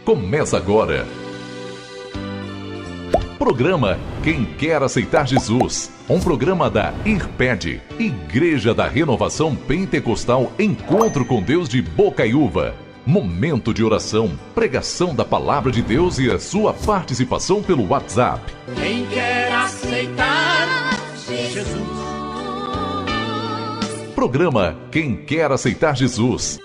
Começa agora. Programa Quem Quer Aceitar Jesus. Um programa da IRPED, Igreja da Renovação Pentecostal Encontro com Deus de Bocaiúva. Momento de oração, pregação da Palavra de Deus e a sua participação pelo WhatsApp. Quem quer aceitar Jesus. Programa Quem Quer Aceitar Jesus.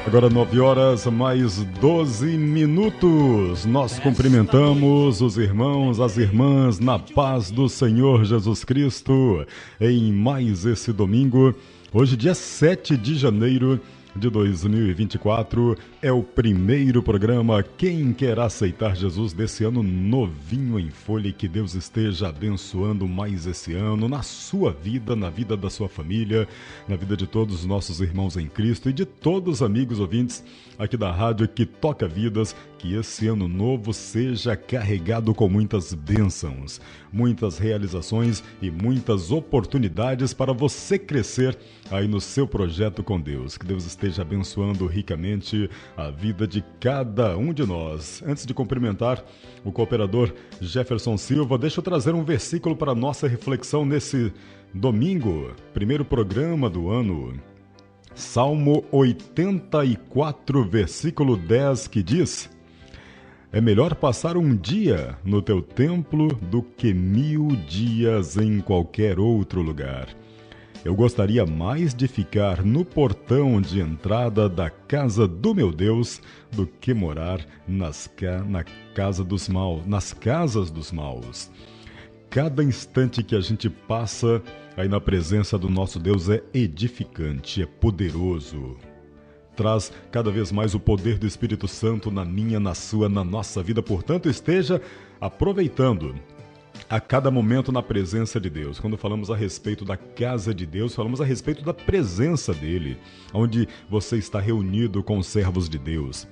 Agora 9 horas mais 12 minutos. Nós cumprimentamos os irmãos, as irmãs na paz do Senhor Jesus Cristo em mais esse domingo. Hoje, dia 7 de janeiro de 2024, é o primeiro programa Quem Quer Aceitar Jesus desse ano novinho em folha, e que Deus esteja abençoando mais esse ano na sua vida, na vida da sua família, na vida de todos os nossos irmãos em Cristo e de todos os amigos ouvintes aqui da rádio que toca vidas. Que esse ano novo seja carregado com muitas bênçãos, muitas realizações e muitas oportunidades para você crescer aí no seu projeto com Deus. Que Deus esteja abençoando ricamente a vida de cada um de nós. Antes de cumprimentar o cooperador Jefferson Silva, deixa eu trazer um versículo para a nossa reflexão nesse domingo, primeiro programa do ano. Salmo 84, versículo 10, que diz: é melhor passar um dia no teu templo do que 1000 dias em qualquer outro lugar. Eu gostaria mais de ficar no portão de entrada da casa do meu Deus do que morar nas casas dos maus. Cada instante que a gente passa aí na presença do nosso Deus é edificante, é poderoso. Traz cada vez mais o poder do Espírito Santo na minha, na sua, na nossa vida. Portanto, esteja aproveitando a cada momento na presença de Deus. Quando falamos a respeito da casa de Deus, falamos a respeito da presença dele, onde você está reunido com os servos de Deus,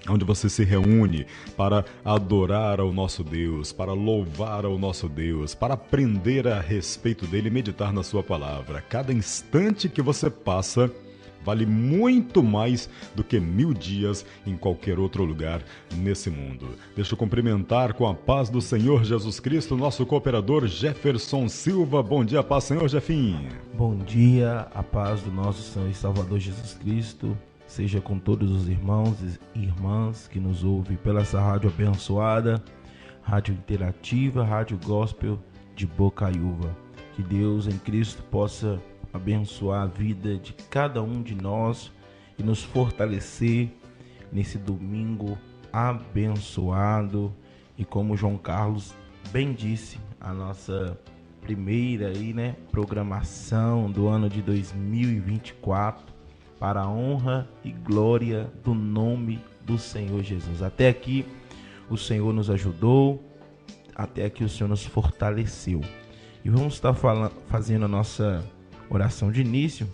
onde você se reúne para adorar ao nosso Deus, para louvar ao nosso Deus, para aprender a respeito dele e meditar na sua palavra. Cada instante que você passa vale muito mais do que 1000 dias em qualquer outro lugar nesse mundo. Deixa eu cumprimentar com a paz do Senhor Jesus Cristo, nosso cooperador Jefferson Silva. Bom dia, paz, Senhor Jefim. Bom dia, a paz do nosso Senhor e Salvador Jesus Cristo seja com todos os irmãos e irmãs que nos ouvem pela essa rádio abençoada, rádio interativa, rádio gospel de Bocaiúva. Que Deus em Cristo possa abençoar a vida de cada um de nós e nos fortalecer nesse domingo abençoado. E como João Carlos bem disse, a nossa primeira programação do ano de 2024 para a honra e glória do nome do Senhor Jesus. Até aqui o Senhor nos ajudou, até aqui o Senhor nos fortaleceu. E vamos estar fazendo a nossa oração de início.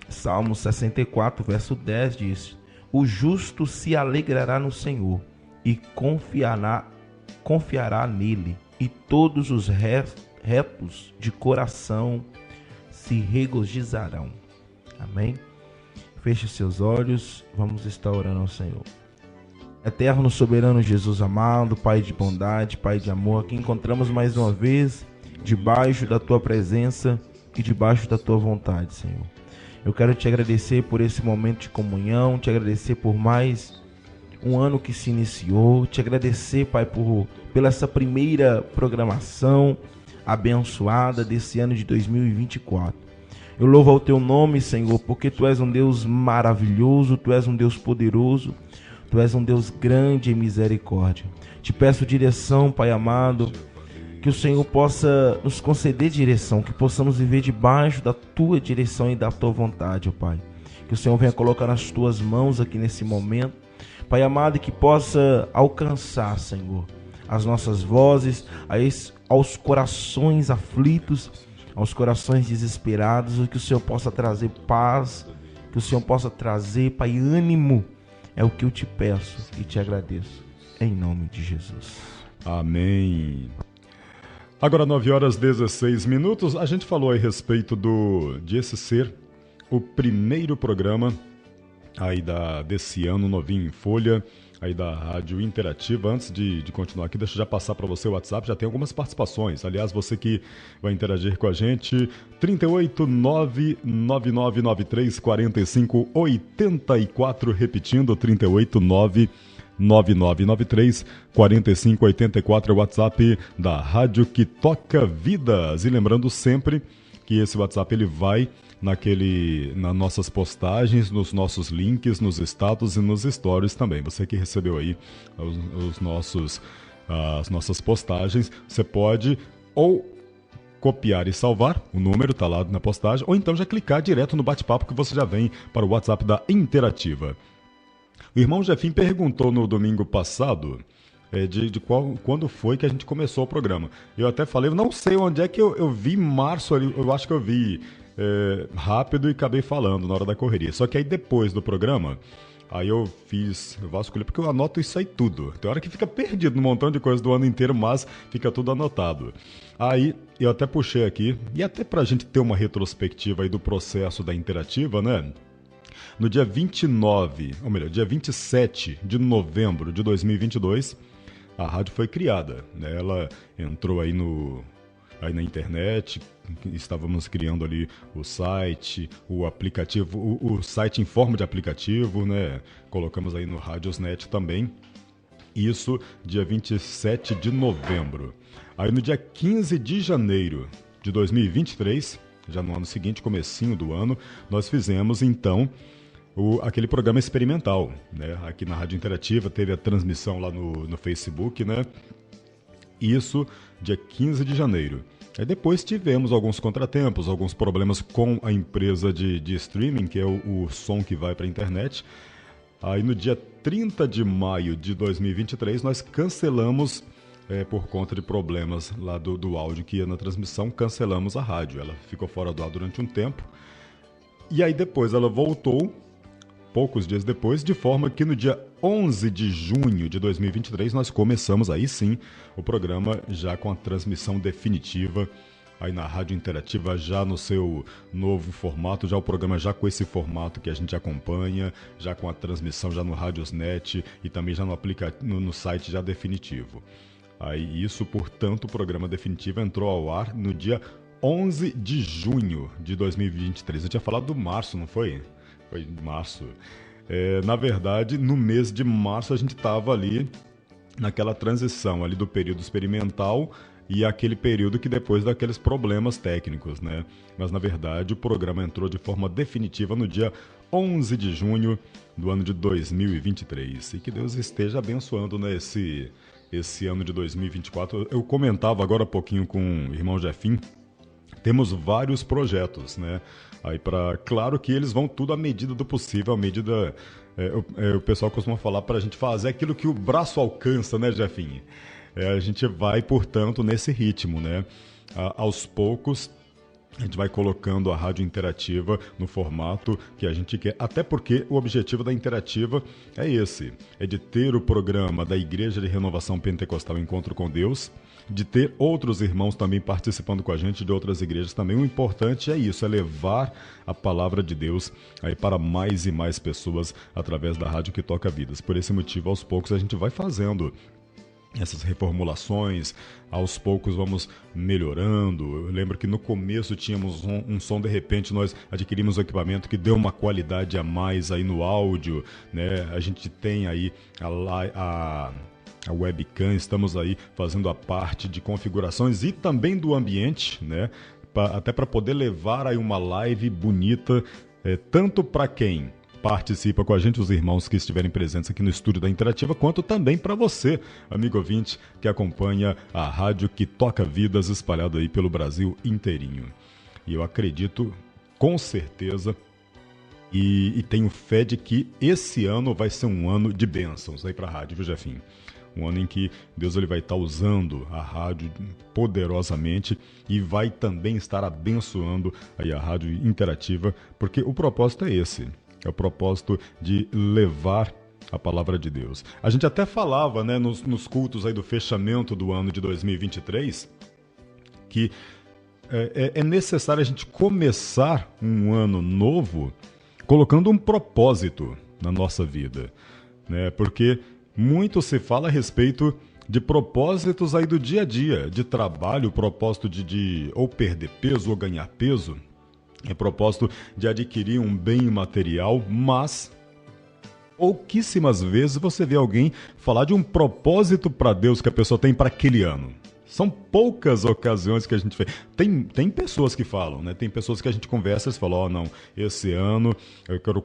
Salmo 64, verso 10 diz: o justo se alegrará no Senhor e confiará nele, e todos os retos de coração se regozijarão. Amém? Feche seus olhos, vamos estar orando ao Senhor. Eterno, soberano Jesus amado, Pai de bondade, Pai de amor, aqui encontramos mais uma vez debaixo da Tua presença e debaixo da Tua vontade, Senhor. Eu quero Te agradecer por esse momento de comunhão, Te agradecer por mais um ano que se iniciou, Te agradecer, Pai, pela essa primeira programação abençoada desse ano de 2024. Eu louvo ao Teu nome, Senhor, porque Tu és um Deus maravilhoso, Tu és um Deus poderoso, Tu és um Deus grande em misericórdia. Te peço direção, Pai amado, que o Senhor possa nos conceder direção, que possamos viver debaixo da Tua direção e da Tua vontade, ó Pai. Que o Senhor venha colocar nas Tuas mãos aqui nesse momento, Pai amado, e que possa alcançar, Senhor, as nossas vozes aos corações aflitos, aos corações desesperados, e que o Senhor possa trazer paz, que o Senhor possa trazer, Pai, ânimo. É o que eu te peço e te agradeço. em nome de Jesus. Amém. Agora 9h16. A gente falou a respeito de esse ser o primeiro programa aí desse ano novinho em folha, aí da Rádio Interativa. Antes de continuar aqui, deixa eu já passar para você o WhatsApp, já tem algumas participações. Aliás, você que vai interagir com a gente, 38999934584, repetindo, 38999934584 é o WhatsApp da Rádio que Toca Vidas. E lembrando sempre que esse WhatsApp ele vai nas nossas postagens, nos nossos links, nos status e nos stories também. Você que recebeu aí as nossas postagens, você pode ou copiar e salvar, o número está lá na postagem, ou então já clicar direto no bate-papo que você já vem para o WhatsApp da Interativa. O irmão Jefim perguntou no domingo passado quando foi que a gente começou o programa. Eu até falei, eu não sei onde é que eu vi março ali, eu acho que eu vi rápido e acabei falando na hora da correria. Só que aí depois do programa, aí eu vasculhei, porque eu anoto isso aí tudo. Tem hora que fica perdido num montão de coisa do ano inteiro, mas fica tudo anotado. Aí eu até puxei aqui, e até pra gente ter uma retrospectiva aí do processo da Interativa, né? No dia 27 de novembro de 2022, a rádio foi criada, né? Ela entrou aí na internet, estávamos criando ali o site, o aplicativo, o site em forma de aplicativo, né? Colocamos aí no Radiosnet também. Isso dia 27 de novembro. Aí no dia 15 de janeiro de 2023, já no ano seguinte, comecinho do ano, nós fizemos então aquele programa experimental, né? Aqui na Rádio Interativa teve a transmissão lá no Facebook, né? Isso dia 15 de janeiro. Aí depois tivemos alguns contratempos, alguns problemas com a empresa de streaming, que é o som que vai para a internet. Aí no dia 30 de maio de 2023 nós cancelamos, por conta de problemas lá do áudio que ia na transmissão, cancelamos a rádio. Ela ficou fora do ar durante um tempo. E aí depois ela voltou, poucos dias depois, de forma que no dia 11 de junho de 2023 nós começamos aí sim o programa já com a transmissão definitiva aí na Rádio Interativa, já no seu novo formato, já o programa já com esse formato que a gente acompanha, já com a transmissão já no Radiosnet e também já no site já definitivo. Aí isso, portanto, o programa definitivo entrou ao ar no dia 11 de junho de 2023. Eu tinha falado do março, não foi? Foi março. Na verdade, no mês de março a gente estava ali naquela transição ali do período experimental e aquele período que depois daqueles problemas técnicos, né? Mas, na verdade, o programa entrou de forma definitiva no dia 11 de junho do ano de 2023. E que Deus esteja abençoando, né, esse ano de 2024. Eu comentava agora há pouquinho com o irmão Jefim, temos vários projetos, né? Aí claro que eles vão tudo à medida do possível, à medida... o pessoal costuma falar para a gente fazer aquilo que o braço alcança, né, Jefim? A gente vai, portanto, nesse ritmo, né? Aos poucos, a gente vai colocando a Rádio Interativa no formato que a gente quer, até porque o objetivo da Interativa é esse, é de ter o programa da Igreja de Renovação Pentecostal Encontro com Deus, de ter outros irmãos também participando com a gente de outras igrejas também. O importante é isso, é levar a palavra de Deus aí para mais e mais pessoas através da Rádio que Toca Vidas. Por esse motivo, aos poucos, a gente vai fazendo essas reformulações, aos poucos vamos melhorando. Eu lembro que no começo tínhamos um som, de repente nós adquirimos um equipamento que deu uma qualidade a mais aí no áudio, né? A gente tem aí a webcam, estamos aí fazendo a parte de configurações e também do ambiente, né? Até para poder levar aí uma live bonita, tanto para quem participa com a gente, os irmãos que estiverem presentes aqui no estúdio da Interativa, quanto também para você, amigo ouvinte, que acompanha a rádio que toca vidas espalhado aí pelo Brasil inteirinho. E eu acredito, com certeza, e tenho fé de que esse ano vai ser um ano de bênçãos aí para a rádio, viu, Jefim? Um ano em que Deus ele vai estar usando a rádio poderosamente e vai também estar abençoando aí a Rádio Interativa, porque o propósito é esse. É o propósito de levar a palavra de Deus. A gente até falava, né, nos cultos aí do fechamento do ano de 2023, que é necessário a gente começar um ano novo colocando um propósito na nossa vida, né? Porque muito se fala a respeito de propósitos aí do dia a dia, de trabalho, propósito de ou perder peso ou ganhar peso, propósito de adquirir um bem material, mas pouquíssimas vezes você vê alguém falar de um propósito para Deus que a pessoa tem para aquele ano. São poucas ocasiões que a gente vê. Tem pessoas que falam, né? Tem pessoas que a gente conversa e falam, não, esse ano eu quero,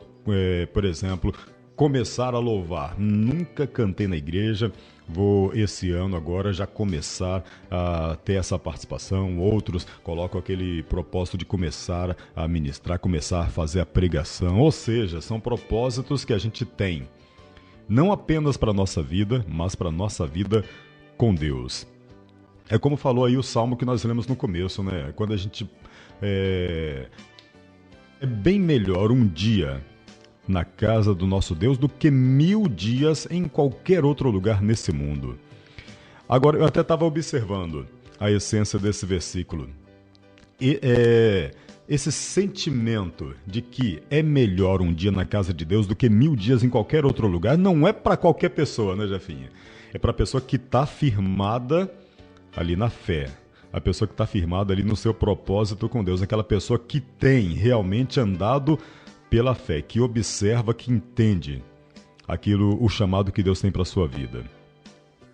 por exemplo, começar a louvar. Nunca cantei na igreja, vou esse ano agora já começar a ter essa participação. Outros colocam aquele propósito de começar a ministrar, começar a fazer a pregação. Ou seja, são propósitos que a gente tem, não apenas para a nossa vida, mas para a nossa vida com Deus. É como falou aí o salmo que nós lemos no começo, né? Quando a gente... É bem melhor um dia na casa do nosso Deus do que 1000 dias em qualquer outro lugar nesse mundo. Agora, eu até estava observando a essência desse versículo. Esse sentimento de que é melhor um dia na casa de Deus do que 1000 dias em qualquer outro lugar, não é para qualquer pessoa, né, Jefinha? É para a pessoa que está firmada ali na fé, a pessoa que está firmada ali no seu propósito com Deus, aquela pessoa que tem realmente andado pela fé, que observa, que entende aquilo, o chamado que Deus tem para a sua vida.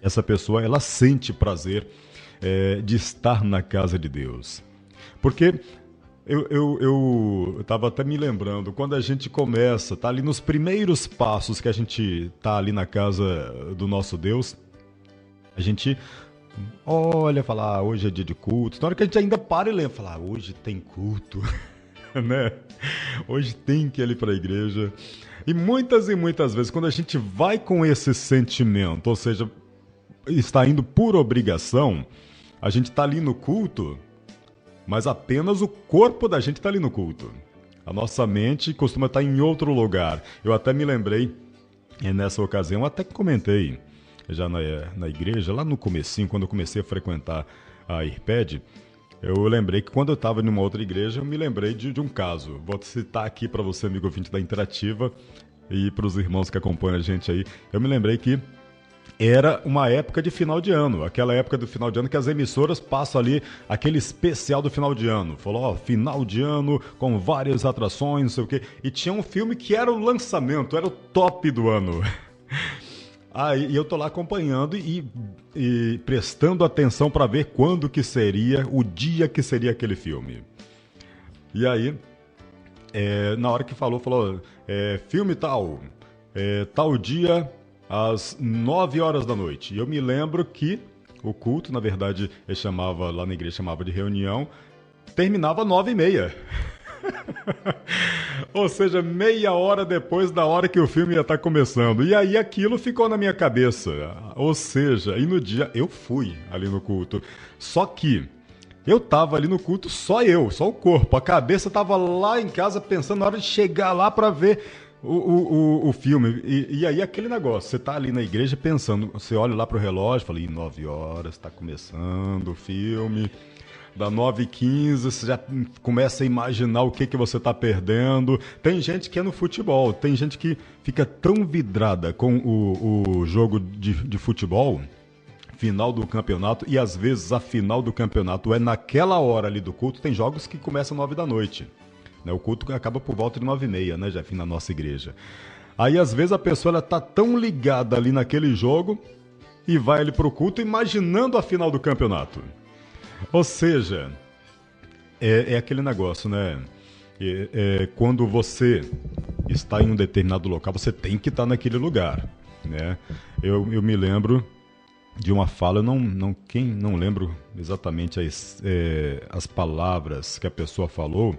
Essa pessoa, ela sente prazer de estar na casa de Deus. Porque eu estava até me lembrando, quando a gente começa, tá ali nos primeiros passos que a gente tá ali na casa do nosso Deus, a gente olha, fala, hoje é dia de culto. Na hora que a gente ainda para e lembra, fala, hoje tem culto, né? Hoje tem que ir ali para a igreja. E muitas vezes, quando a gente vai com esse sentimento, ou seja, está indo por obrigação, a gente está ali no culto, mas apenas o corpo da gente está ali no culto. A nossa mente costuma estar em outro lugar. Eu até me lembrei, nessa ocasião, até que comentei, já na igreja, lá no comecinho, quando eu comecei a frequentar a IRPED, eu lembrei que quando eu estava em uma outra igreja, eu me lembrei de um caso. Vou citar aqui para você, amigo ouvinte da Interativa, e para os irmãos que acompanham a gente aí. Eu me lembrei que era uma época de final de ano, aquela época do final de ano que as emissoras passam ali aquele especial do final de ano. Falou, ó, final de ano com várias atrações, não sei o quê. E tinha um filme que era o lançamento, era o top do ano. Aí eu tô lá acompanhando e prestando atenção para ver quando que seria, o dia que seria aquele filme. E aí, na hora que falou, filme tal, tal dia, às 9 horas da noite. E eu me lembro que o culto, na verdade, lá na igreja chamava de reunião, terminava às 9h30. Ou seja, meia hora depois da hora que o filme ia estar começando. E aí aquilo ficou na minha cabeça. Ou seja, e no dia eu fui ali no culto. Só que eu tava ali no culto só o corpo. A cabeça tava lá em casa pensando na hora de chegar lá para ver o filme. E aí aquele negócio, você tá ali na igreja pensando, você olha lá pro relógio, fala, 9 horas, tá começando o filme. Da 9h15, você já começa a imaginar o que você está perdendo. Tem gente que é no futebol, tem gente que fica tão vidrada com o jogo de futebol, final do campeonato, e às vezes a final do campeonato é naquela hora ali do culto. Tem jogos que começam 9 da noite, né? O culto acaba por volta de 9h30, né, Jeff, na nossa igreja. Aí às vezes a pessoa está tão ligada ali naquele jogo e vai ali pro culto imaginando a final do campeonato. Ou seja, é aquele negócio, né? Quando você está em um determinado local, você tem que estar naquele lugar, né? Eu me lembro de uma fala, não lembro exatamente as palavras que a pessoa falou,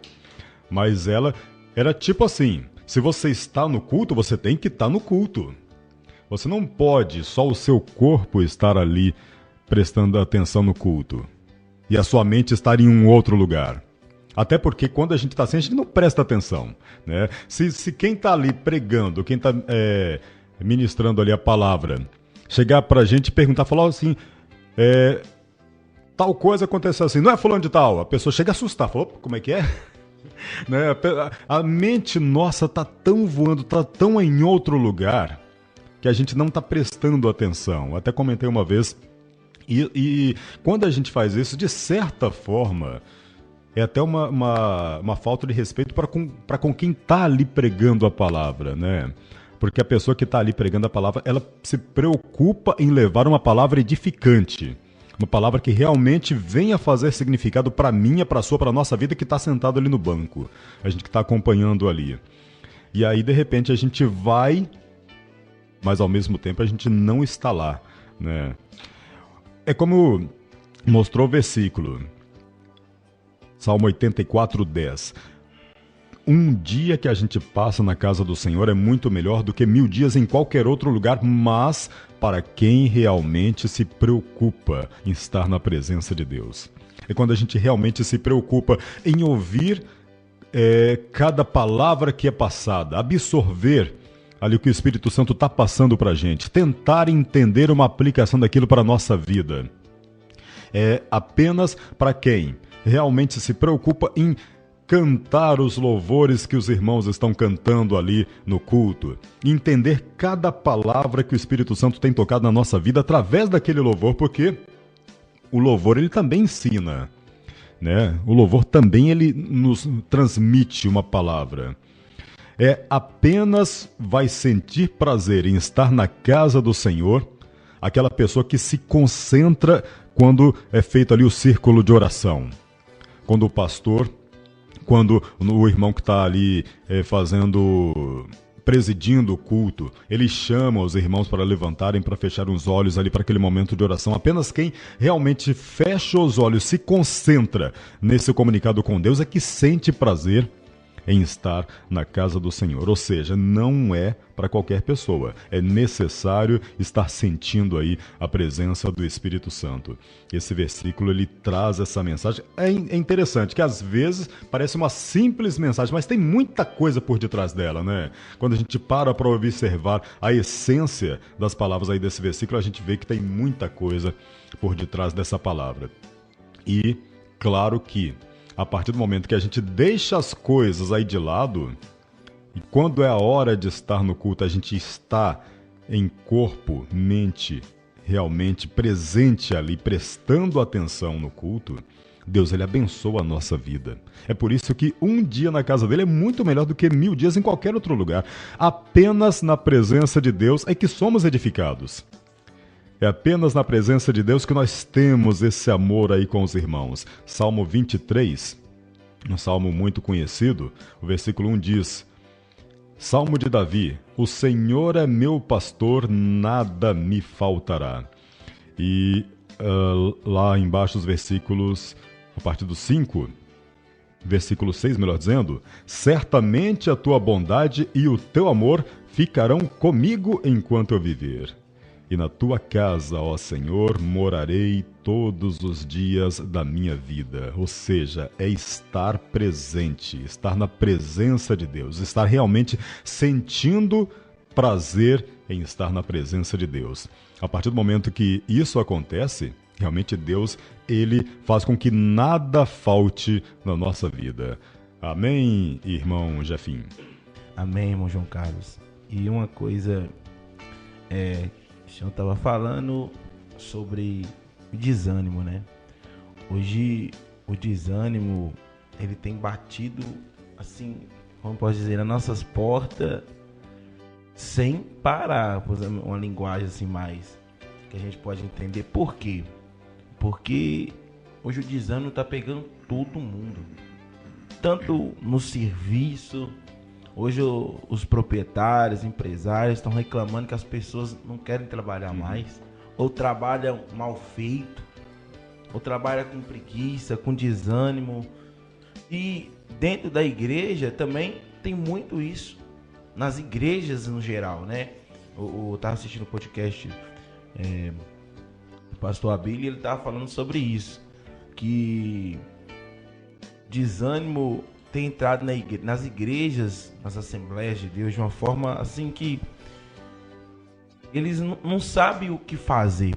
mas ela era tipo assim, se você está no culto, você tem que estar no culto. Você não pode só o seu corpo estar ali prestando atenção no culto e a sua mente estar em um outro lugar. Até porque quando a gente está assim, a gente não presta atenção, né? Se quem está ali pregando, quem está ministrando ali a palavra, chegar pra gente e perguntar, falar assim, tal coisa aconteceu assim, não é fulano de tal, a pessoa chega a assustar, fala, como é que é? Né? A mente nossa tá tão voando, tá tão em outro lugar, que a gente não tá prestando atenção. Até comentei uma vez, e quando a gente faz isso, de certa forma, é até uma falta de respeito para com quem tá ali pregando a palavra, né? Porque a pessoa que está ali pregando a palavra, ela se preocupa em levar uma palavra edificante. Uma palavra que realmente venha fazer significado para minha, para a sua, para a nossa vida que está sentado ali no banco. A gente que está acompanhando ali. E aí, de repente, a gente vai, mas ao mesmo tempo a gente não está lá, né? É como mostrou o versículo. Salmo 84:10. Um dia que a gente passa na casa do Senhor é muito melhor do que 1000 dias em qualquer outro lugar, mas para quem realmente se preocupa em estar na presença de Deus. É quando a gente realmente se preocupa em ouvir cada palavra que é passada, absorver ali o que o Espírito Santo está passando para a gente, tentar entender uma aplicação daquilo para a nossa vida. É apenas para quem realmente se preocupa em cantar os louvores que os irmãos estão cantando ali no culto, entender cada palavra que o Espírito Santo tem tocado na nossa vida através daquele louvor, porque o louvor ele também ensina, né? O louvor também ele nos transmite uma palavra. Apenas vai sentir prazer em estar na casa do Senhor aquela pessoa que se concentra quando é feito ali o círculo de oração. Quando o pastor, quando o irmão que está ali presidindo o culto, ele chama os irmãos para levantarem, para fechar os olhos ali para aquele momento de oração. Apenas quem realmente fecha os olhos, se concentra nesse comunicado com Deus, é que sente prazer em estar na casa do Senhor. Ou seja, não é para qualquer pessoa. É necessário estar sentindo aí a presença do Espírito Santo. Esse versículo, ele traz essa mensagem. É interessante que às vezes parece uma simples mensagem, mas tem muita coisa por detrás dela, né? Quando a gente para observar a essência das palavras aí desse versículo, a gente vê que tem muita coisa por detrás dessa palavra. E, claro que a partir do momento que a gente deixa as coisas aí de lado, e quando é a hora de estar no culto, a gente está em corpo, mente, realmente presente ali, prestando atenção no culto, Deus ele abençoa a nossa vida. É por isso que um dia na casa dele é muito melhor do que 1000 dias em qualquer outro lugar. Apenas na presença de Deus é que somos edificados. É apenas na presença de Deus que nós temos esse amor aí com os irmãos. Salmo 23, um salmo muito conhecido, o versículo 1 diz: Salmo de Davi, o Senhor é meu pastor, nada me faltará. E lá embaixo os versículos, a partir do 5, versículo 6, melhor dizendo, certamente a tua bondade e o teu amor ficarão comigo enquanto eu viver. E na tua casa, ó Senhor, morarei todos os dias da minha vida. Ou seja, é estar presente, estar na presença de Deus, estar realmente sentindo prazer em estar na presença de Deus. A partir do momento que isso acontece, realmente Deus, ele faz com que nada falte na nossa vida. Amém, irmão Jefim? Amém, irmão João Carlos. E uma coisa o senhor estava falando sobre o desânimo, né? Hoje o desânimo ele tem batido assim, como posso dizer, nas nossas portas sem parar, por exemplo, uma linguagem assim mais que a gente pode entender. Por quê? Porque hoje o desânimo está pegando todo mundo, tanto no serviço. Hoje os proprietários, empresários estão reclamando que as pessoas não querem trabalhar mais, ou trabalham mal feito, ou trabalham com preguiça, com desânimo. E dentro da igreja também tem muito isso, nas igrejas no geral, né? Eu estava assistindo o podcast do pastor Abílio, e ele estava falando sobre isso, que desânimo tem entrado nas igrejas, nas assembleias de Deus de uma forma assim que eles não sabem o que fazer,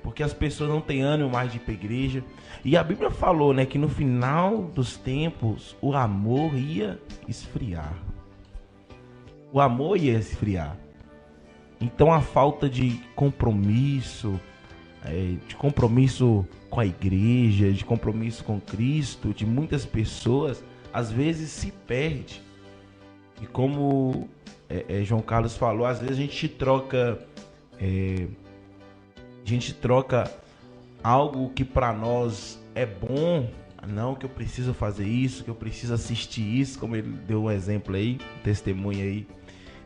porque as pessoas não têm ânimo mais de ir para a igreja. E a Bíblia falou, né, que no final dos tempos o amor ia esfriar. O amor ia esfriar. Então a falta de compromisso com a igreja, de compromisso com Cristo, de muitas pessoas, às vezes se perde. E como João Carlos falou, às vezes a gente troca algo que para nós é bom, não que eu preciso fazer isso, que eu preciso assistir isso, como ele deu um exemplo aí, um testemunho aí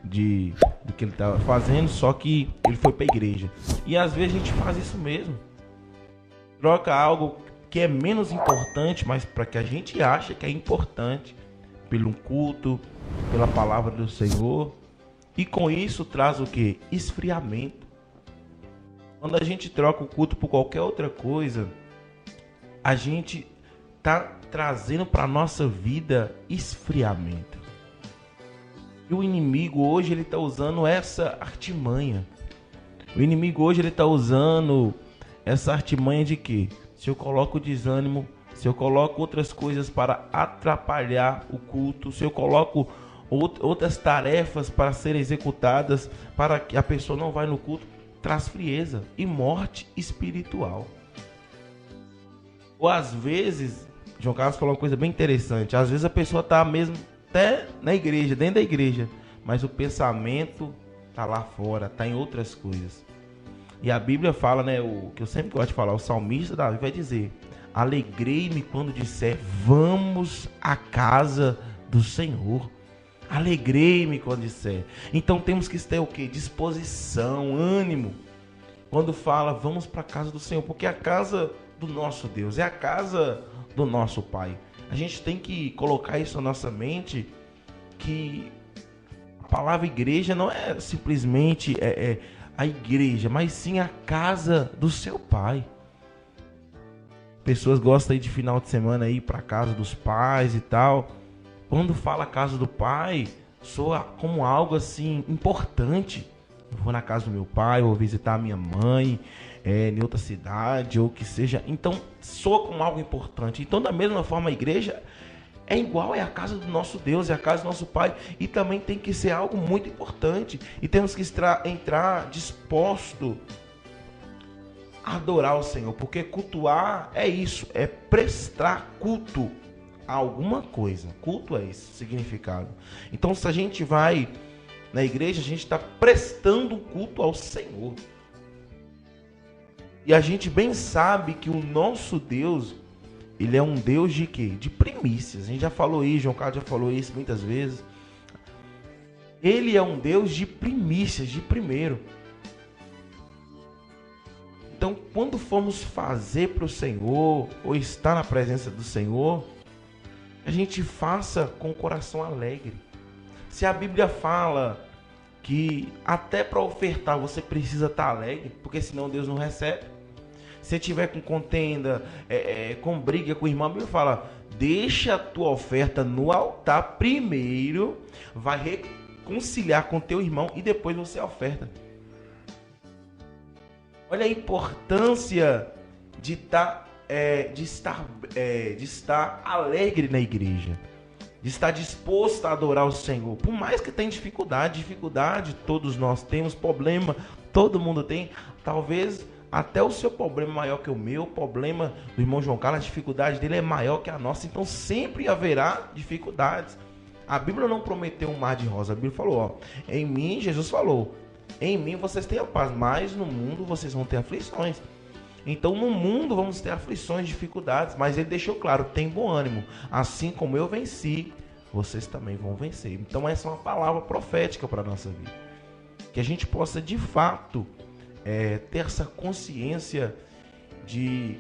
do que ele estava fazendo, só que ele foi para a igreja. E às vezes a gente faz isso mesmo, troca algo que é menos importante, mas para que a gente acha que é importante, pelo culto, pela palavra do Senhor, e com isso traz o que? Esfriamento. Quando a gente troca o culto por qualquer outra coisa, a gente está trazendo para a nossa vida esfriamento. E o inimigo hoje ele está usando essa artimanha. O inimigo hoje ele está usando essa artimanha de quê? Se eu coloco desânimo, se eu coloco outras coisas para atrapalhar o culto, se eu coloco outras tarefas para serem executadas para que a pessoa não vá no culto, traz frieza e morte espiritual. Ou às vezes, João Carlos falou uma coisa bem interessante, às vezes a pessoa está mesmo até na igreja, dentro da igreja, mas o pensamento está lá fora, está em outras coisas. E a Bíblia fala, né, o que eu sempre gosto de falar, o salmista Davi vai dizer: alegrei-me quando disser, vamos à casa do Senhor. Alegrei-me quando disser. Então temos que ter o quê? Disposição, ânimo. Quando fala, vamos para a casa do Senhor, porque é a casa do nosso Deus, é a casa do nosso Pai. A gente tem que colocar isso na nossa mente, que a palavra igreja não é simplesmente a igreja, mas sim a casa do seu Pai. Pessoas gostam aí de final de semana ir para a casa dos pais e tal. Quando fala casa do pai, soa como algo assim importante. Eu vou na casa do meu pai, vou visitar a minha mãe em outra cidade, ou que seja. Então, soa como algo importante. Então, da mesma forma, a igreja é igual, é a casa do nosso Deus, é a casa do nosso Pai. E também tem que ser algo muito importante. E temos que entrar disposto a adorar o Senhor. Porque cultuar é isso, é prestar culto a alguma coisa. Culto é esse significado. Então, se a gente vai na igreja, a gente está prestando culto ao Senhor. E a gente bem sabe que o nosso Deus, ele é um Deus de quê? De primícias. A gente já falou isso, João Carlos já falou isso muitas vezes. Ele é um Deus de primícias, de primeiro. Então, quando formos fazer para o Senhor, ou estar na presença do Senhor, a gente faça com o coração alegre. Se a Bíblia fala que até para ofertar você precisa estar alegre, porque senão Deus não recebe. Se tiver com contenda, com briga com o irmão, a Bíblia fala, deixa a tua oferta no altar primeiro, vai reconciliar com teu irmão e depois você oferta. Olha a importância de estar alegre na igreja, de estar disposto a adorar o Senhor, por mais que tenha dificuldade, todos nós temos, problema, todo mundo tem, talvez até o seu problema é maior que o meu, o problema do irmão João Carlos, a dificuldade dele é maior que a nossa, então sempre haverá dificuldades. A Bíblia não prometeu um mar de rosa, a Bíblia falou, em mim, Jesus falou, em mim vocês têm a paz, mas no mundo vocês vão ter aflições. Então no mundo vamos ter aflições, dificuldades, mas ele deixou claro, tem bom ânimo, assim como eu venci, vocês também vão vencer. Então essa é uma palavra profética para a nossa vida, que a gente possa de fato ter essa consciência de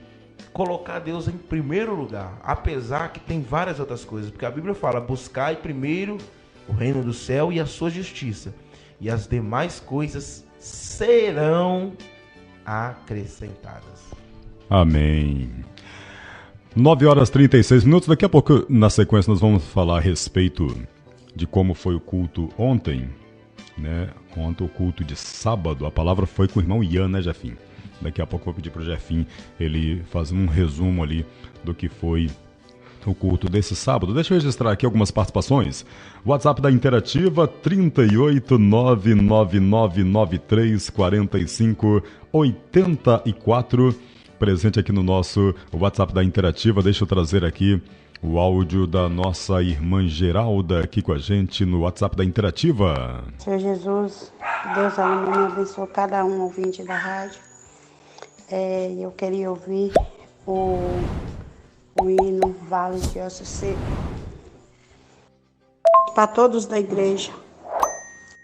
colocar Deus em primeiro lugar, apesar que tem várias outras coisas, porque a Bíblia fala, buscai primeiro o reino do céu e a sua justiça, e as demais coisas serão acrescentadas. Amém. 9h36. Daqui a pouco, na sequência, nós vamos falar a respeito de como foi o culto ontem, né? Ontem o culto de sábado, a palavra foi com o irmão Ian, né, Jefim? Daqui a pouco eu vou pedir para o Jefim ele fazer um resumo ali do que foi o culto desse sábado. Deixa eu registrar aqui algumas participações. WhatsApp da Interativa 38999934584. Presente aqui no nosso WhatsApp da Interativa. Deixa eu trazer aqui o áudio da nossa irmã Geralda aqui com a gente no WhatsApp da Interativa. Senhor Jesus, Deus abençoe cada um ouvinte da rádio. Eu queria ouvir o hino Vale de Osso Seco para todos da igreja.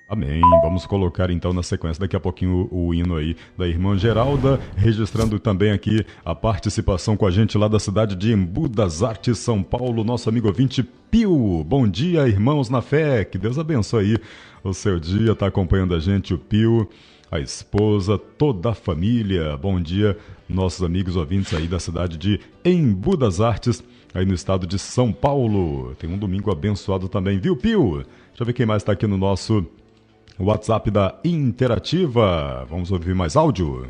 Amém. Vamos colocar então na sequência daqui a pouquinho o hino aí da irmã Geralda, registrando também aqui a participação com a gente lá da cidade de Embu das Artes, São Paulo, nosso amigo ouvinte Pio. Bom dia, irmãos na fé, que Deus abençoe aí o seu dia, tá acompanhando a gente o Pio, a esposa, toda a família. Bom dia, nossos amigos ouvintes aí da cidade de Embu das Artes, aí no estado de São Paulo. Tem um domingo abençoado também, viu, Pio? Deixa eu ver quem mais está aqui no nosso WhatsApp da Interativa. Vamos ouvir mais áudio?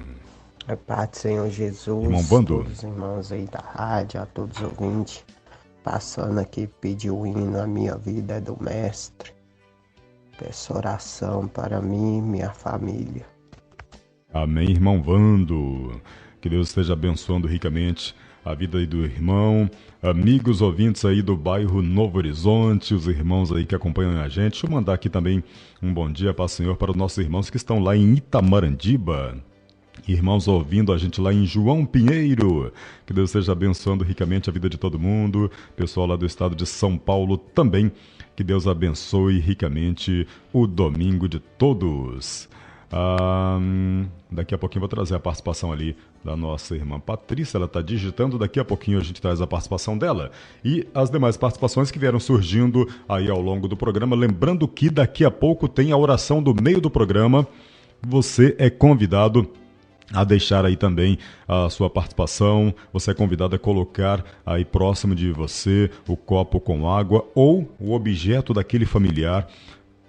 É Pai do Senhor Jesus, irmão Bando, todos os irmãos aí da rádio, a todos os ouvintes, passando aqui pedir o hino, a minha vida é do Mestre. Peço oração para mim e minha família. Amém, irmão Vando. Que Deus esteja abençoando ricamente a vida aí do irmão, amigos ouvintes aí do bairro Novo Horizonte, os irmãos aí que acompanham a gente. Deixa eu mandar aqui também um bom dia para o Senhor, para os nossos irmãos que estão lá em Itamarandiba. Irmãos ouvindo a gente lá em João Pinheiro. Que Deus esteja abençoando ricamente a vida de todo mundo. Pessoal lá do estado de São Paulo também. Que Deus abençoe ricamente o domingo de todos. Daqui a pouquinho vou trazer a participação ali da nossa irmã Patrícia, ela está digitando, daqui a pouquinho a gente traz a participação dela e as demais participações que vieram surgindo aí ao longo do programa, lembrando que daqui a pouco tem a oração do meio do programa, você é convidado a deixar aí também a sua participação, você é convidado a colocar aí próximo de você o copo com água ou o objeto daquele familiar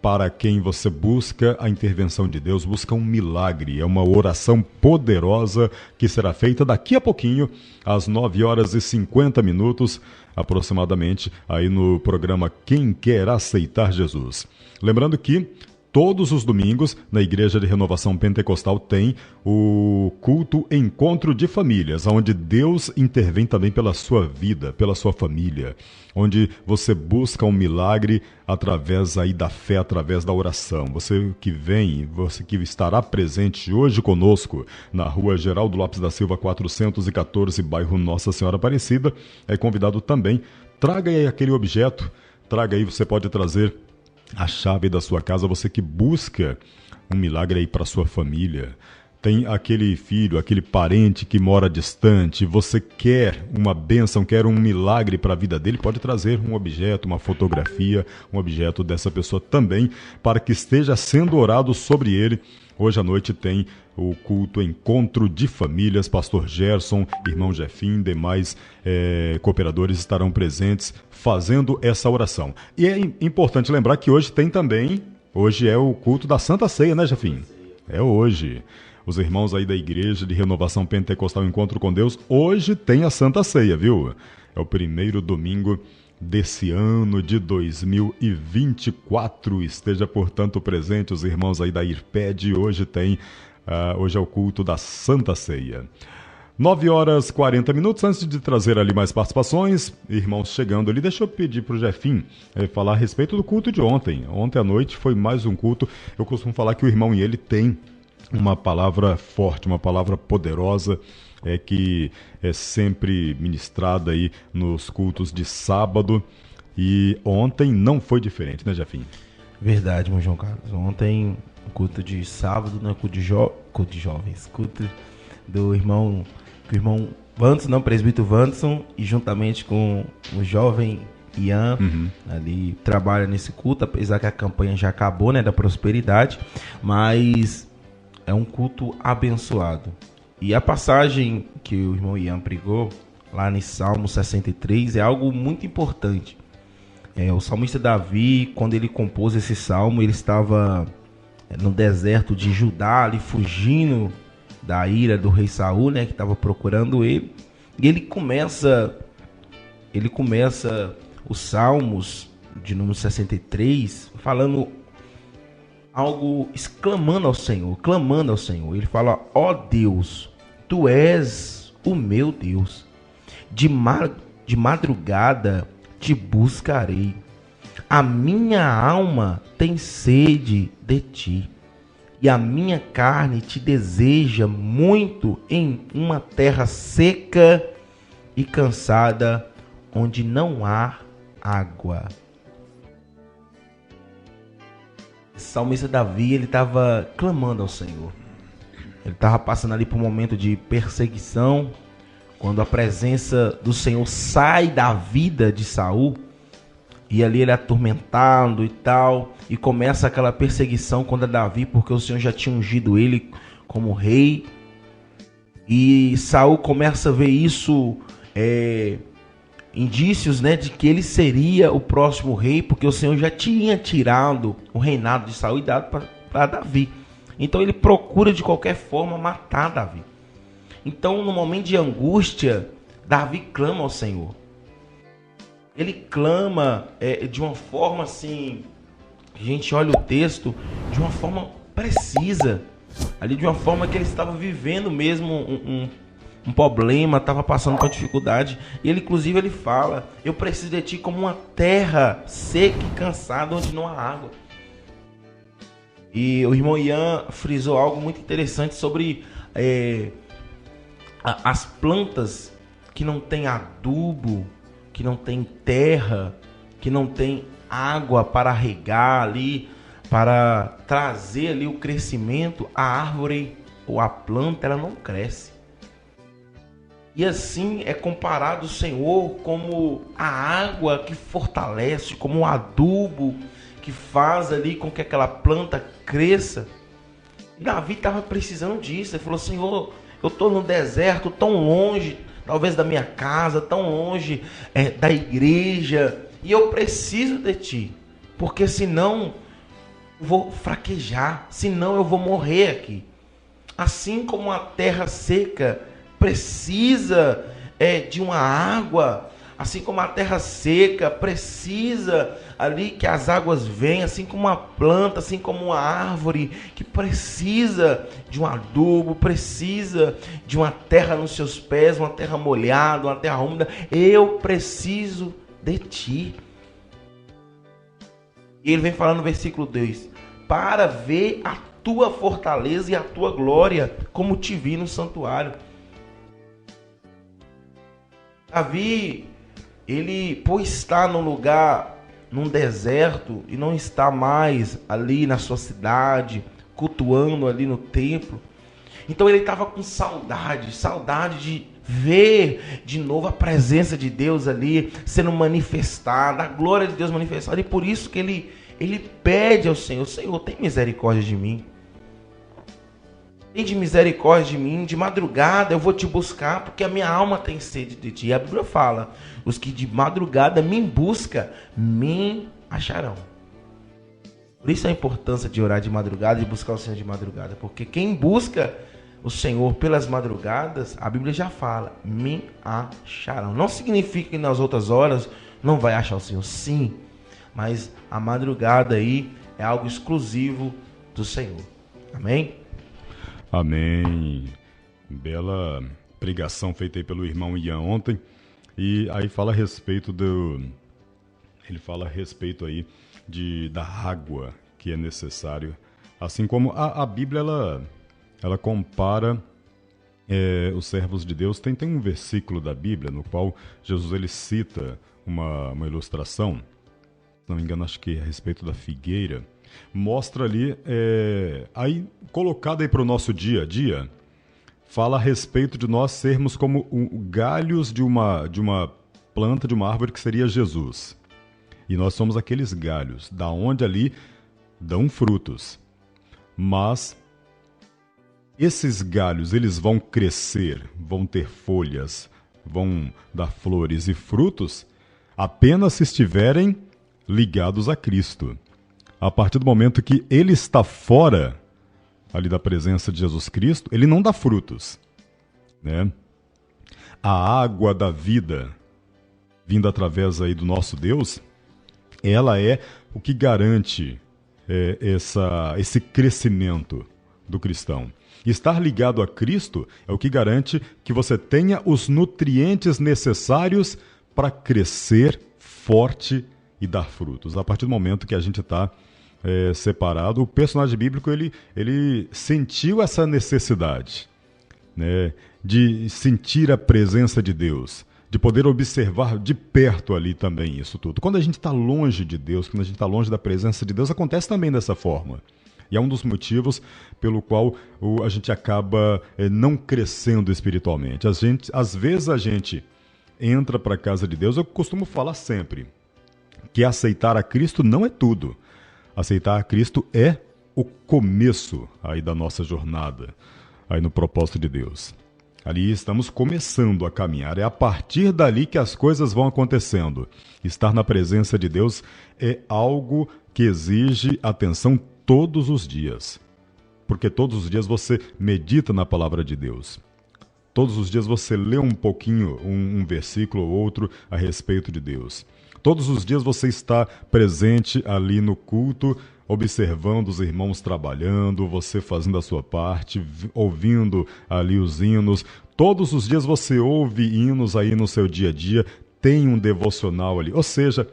para quem você busca a intervenção de Deus, busca um milagre. É uma oração poderosa que será feita daqui a pouquinho, às 9h50, aproximadamente, aí no programa Quem Quer Aceitar Jesus. Lembrando que todos os domingos, na Igreja de Renovação Pentecostal, tem o culto Encontro de Famílias, onde Deus intervém também pela sua vida, pela sua família, onde você busca um milagre através aí da fé, através da oração. Você que vem, você que estará presente hoje conosco na Rua Geraldo Lopes da Silva, 414, bairro Nossa Senhora Aparecida, é convidado também. Traga aí aquele objeto, traga aí, você pode trazer a chave da sua casa, você que busca um milagre aí para sua família. Tem aquele filho, aquele parente que mora distante, você quer uma bênção, quer um milagre para a vida dele, pode trazer um objeto, uma fotografia, um objeto dessa pessoa também, para que esteja sendo orado sobre ele. Hoje à noite tem o culto Encontro de Famílias, pastor Gerson, irmão Jefim, demais cooperadores estarão presentes fazendo essa oração. E é importante lembrar que hoje tem também, hoje é o culto da Santa Ceia, né, Jefim? É hoje. Os irmãos aí da Igreja de Renovação Pentecostal Encontro com Deus, hoje tem a Santa Ceia, viu? É o primeiro domingo desse ano de 2024. Esteja, portanto, presente os irmãos aí da IRPED. Hoje é o culto da Santa Ceia. 9h40. Antes de trazer ali mais participações, irmãos chegando ali, deixa eu pedir para o Jefim falar a respeito do culto de ontem. Ontem à noite foi mais um culto. Eu costumo falar que o irmão e ele tem uma palavra forte, uma palavra poderosa, que é sempre ministrada aí nos cultos de sábado, e ontem não foi diferente, né, Jefim? Verdade, meu João Carlos. Ontem, o culto de sábado, né, culto de jovens, culto do irmão Vanderson, não, presbítero Vanderson, e juntamente com o jovem Ian, ali trabalha nesse culto, apesar que a campanha já acabou, né, da prosperidade, mas é um culto abençoado. E a passagem que o irmão Ian pregou lá no Salmo 63 é algo muito importante. O salmista Davi, quando ele compôs esse salmo, ele estava no deserto de Judá, ali fugindo da ira do rei Saul, né, que estava procurando ele. E ele começa os Salmos de número 63 falando algo, exclamando ao Senhor, clamando ao Senhor. Ele fala: ó Deus, tu és o meu Deus, de madrugada te buscarei, a minha alma tem sede de ti, e a minha carne te deseja muito em uma terra seca e cansada, onde não há água. O salmista Davi, ele estava clamando ao Senhor. Ele estava passando ali por um momento de perseguição, quando a presença do Senhor sai da vida de Saul, e ali ele é atormentado e tal, e começa aquela perseguição contra Davi, porque o Senhor já tinha ungido ele como rei, e Saul começa a ver isso, indícios, né, de que ele seria o próximo rei, porque o Senhor já tinha tirado o reinado de Saul e dado para Davi. Então ele procura de qualquer forma matar Davi. Então, no momento de angústia, Davi clama ao Senhor. Ele clama de uma forma assim, a gente olha o texto, de uma forma precisa, ali de uma forma que ele estava vivendo mesmo um problema, estava passando por dificuldade. E ele, inclusive, ele fala: eu preciso de ti como uma terra seca e cansada, onde não há água. E o irmão Ian frisou algo muito interessante sobre as plantas que não tem adubo, que não tem terra, que não tem água para regar ali, para trazer ali o crescimento. A árvore ou a planta, ela não cresce. E assim é comparado o Senhor como a água que fortalece, como o adubo que faz ali com que aquela planta cresça. E Davi estava precisando disso. Ele falou: Senhor, eu estou no deserto, tão longe, talvez da minha casa, tão longe da igreja, e eu preciso de ti, porque senão eu vou fraquejar, senão eu vou morrer aqui. Assim como a terra seca precisa de uma água, assim como a terra seca precisa ali que as águas venham, assim como uma planta, assim como uma árvore que precisa de um adubo, precisa de uma terra nos seus pés, uma terra molhada, uma terra úmida, eu preciso de ti. E ele vem falando no versículo 2: para ver a tua fortaleza e a tua glória, como te vi no santuário. Davi, ele, por estar num lugar, num deserto, e não está mais ali na sua cidade, cultuando ali no templo, então ele estava com saudade de ver de novo a presença de Deus ali sendo manifestada, a glória de Deus manifestada, e por isso que ele pede ao Senhor: Senhor, tem misericórdia de mim. Tem de misericórdia de mim, de madrugada eu vou te buscar, porque a minha alma tem sede de ti. A Bíblia fala: os que de madrugada me buscam, me acharão. Por isso a importância de orar de madrugada e buscar o Senhor de madrugada, porque quem busca o Senhor pelas madrugadas, a Bíblia já fala, me acharão. Não significa que nas outras horas não vai achar o Senhor, sim, mas a madrugada aí é algo exclusivo do Senhor. Amém? Amém. Bela pregação feita aí pelo irmão Ian ontem. E aí fala a respeito ele fala a respeito aí da água que é necessário. Assim como a Bíblia, ela compara os servos de Deus. Tem um versículo da Bíblia no qual Jesus ele cita uma ilustração, se não me engano, acho que é a respeito da figueira. Mostra ali, aí colocado aí para o nosso dia a dia, fala a respeito de nós sermos como galhos de uma planta, de uma árvore que seria Jesus. E nós somos aqueles galhos, da onde ali dão frutos. Mas esses galhos, eles vão crescer, vão ter folhas, vão dar flores e frutos apenas se estiverem ligados a Cristo. a partir do momento que ele está fora ali da presença de Jesus Cristo, ele não dá frutos, né? A água da vida, vinda através aí do nosso Deus, ela é o que garante esse crescimento do cristão. Estar ligado a Cristo é o que garante que você tenha os nutrientes necessários para crescer forte e dar frutos. A partir do momento que a gente está separado, o personagem bíblico ele sentiu essa necessidade, né, de sentir a presença de Deus, de poder observar de perto ali também isso tudo. Quando a gente está longe de Deus, quando a gente está longe da presença de Deus, acontece também dessa forma. E é um dos motivos pelo qual a gente acaba não crescendo espiritualmente. Às vezes a gente entra para a casa de Deus, eu costumo falar sempre que aceitar a Cristo não é tudo. Aceitar a Cristo é o começo aí da nossa jornada, aí no propósito de Deus. Ali estamos começando a caminhar. É a partir dali que as coisas vão acontecendo. Estar na presença de Deus é algo que exige atenção todos os dias. Porque todos os dias você medita na palavra de Deus. Todos os dias você lê um pouquinho, um versículo ou outro a respeito de Deus. Todos os dias você está presente ali no culto, observando os irmãos trabalhando, você fazendo a sua parte, ouvindo ali os hinos. Todos os dias você ouve hinos aí no seu dia a dia, tem um devocional ali. Ou seja,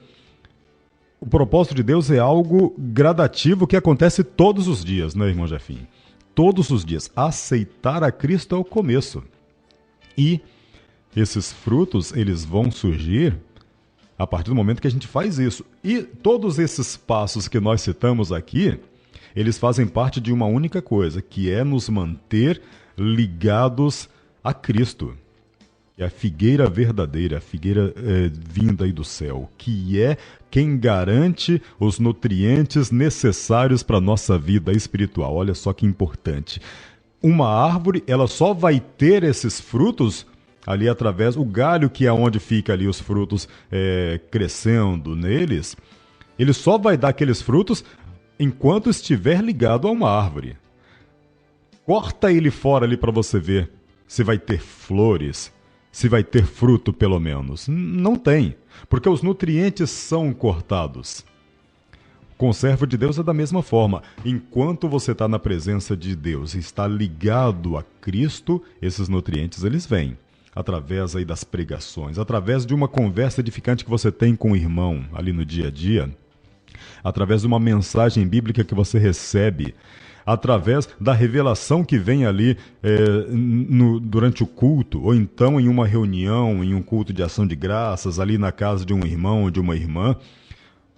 o propósito de Deus é algo gradativo que acontece todos os dias, né, irmão Jefim? Todos os dias. Aceitar a Cristo é o começo. E esses frutos, eles vão surgir a partir do momento que a gente faz isso. E todos esses passos que nós citamos aqui, eles fazem parte de uma única coisa, que é nos manter ligados a Cristo. É a figueira verdadeira, a figueira vinda aí do céu, que é quem garante os nutrientes necessários para a nossa vida espiritual. Olha só que importante. Uma árvore, ela só vai ter esses frutos ali através, o galho que é onde fica ali os frutos crescendo neles, ele só vai dar aqueles frutos enquanto estiver ligado a uma árvore. Corta ele fora ali para você ver se vai ter flores, se vai ter fruto pelo menos. Não tem, porque os nutrientes são cortados. O conservo de Deus é da mesma forma. Enquanto você está na presença de Deus e está ligado a Cristo, esses nutrientes eles vêm. Através aí das pregações, através de uma conversa edificante que você tem com o irmão ali no dia a dia, através de uma mensagem bíblica que você recebe, através da revelação que vem ali durante o culto, ou então em uma reunião, em um culto de ação de graças, ali na casa de um irmão ou de uma irmã.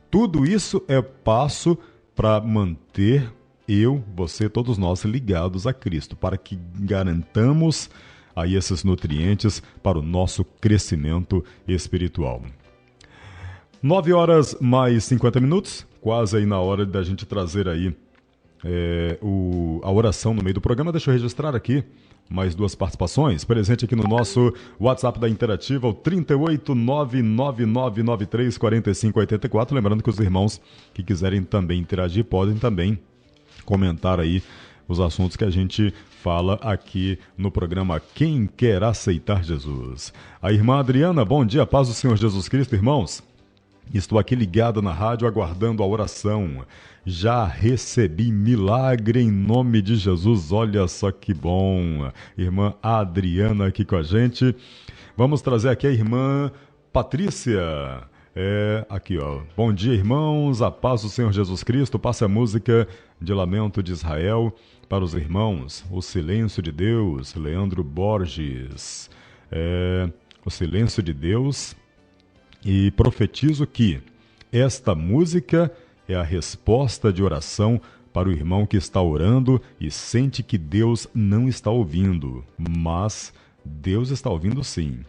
Tudo isso é passo para manter você, todos nós ligados a Cristo, para que garantamos aí esses nutrientes para o nosso crescimento espiritual. 9h mais 50, quase aí na hora da gente trazer aí a oração no meio do programa. Deixa eu registrar aqui mais duas participações. Presente aqui no nosso WhatsApp da Interativa, o 38999934584. Lembrando que os irmãos que quiserem também interagir podem também comentar aí os assuntos que a gente fala aqui no programa Quem Quer Aceitar Jesus. A irmã Adriana, bom dia, paz do Senhor Jesus Cristo, irmãos. Estou aqui ligado na rádio aguardando a oração. Já recebi milagre em nome de Jesus, olha só que bom. Irmã Adriana aqui com a gente. Vamos trazer aqui a irmã Patrícia. Aqui ó. Bom dia, irmãos, a paz do Senhor Jesus Cristo. Passa a música de Lamento de Israel para os irmãos. O Silêncio de Deus, Leandro Borges. O Silêncio de Deus. E profetizo que esta música é a resposta de oração para o irmão que está orando e sente que Deus não está ouvindo, mas Deus está ouvindo sim.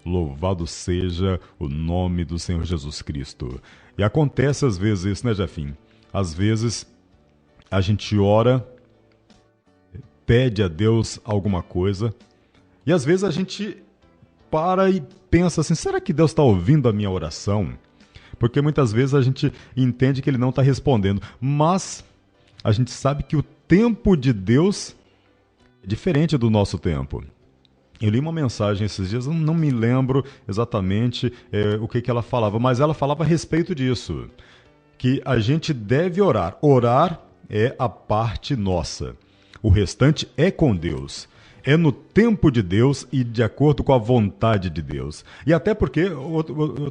Louvado seja o nome do Senhor Jesus Cristo. E acontece às vezes isso, né, Jefim? Às vezes a gente ora, pede a Deus alguma coisa, e às vezes a gente para e pensa assim, será que Deus está ouvindo a minha oração? porque muitas vezes a gente entende que ele não está respondendo, mas a gente sabe que o tempo de Deus é diferente do nosso tempo. Eu li uma mensagem esses dias, eu não me lembro exatamente o que ela falava, mas ela falava a respeito disso, que a gente deve orar. Orar é a parte nossa. O restante é com Deus. É no tempo de Deus e de acordo com a vontade de Deus. E até porque,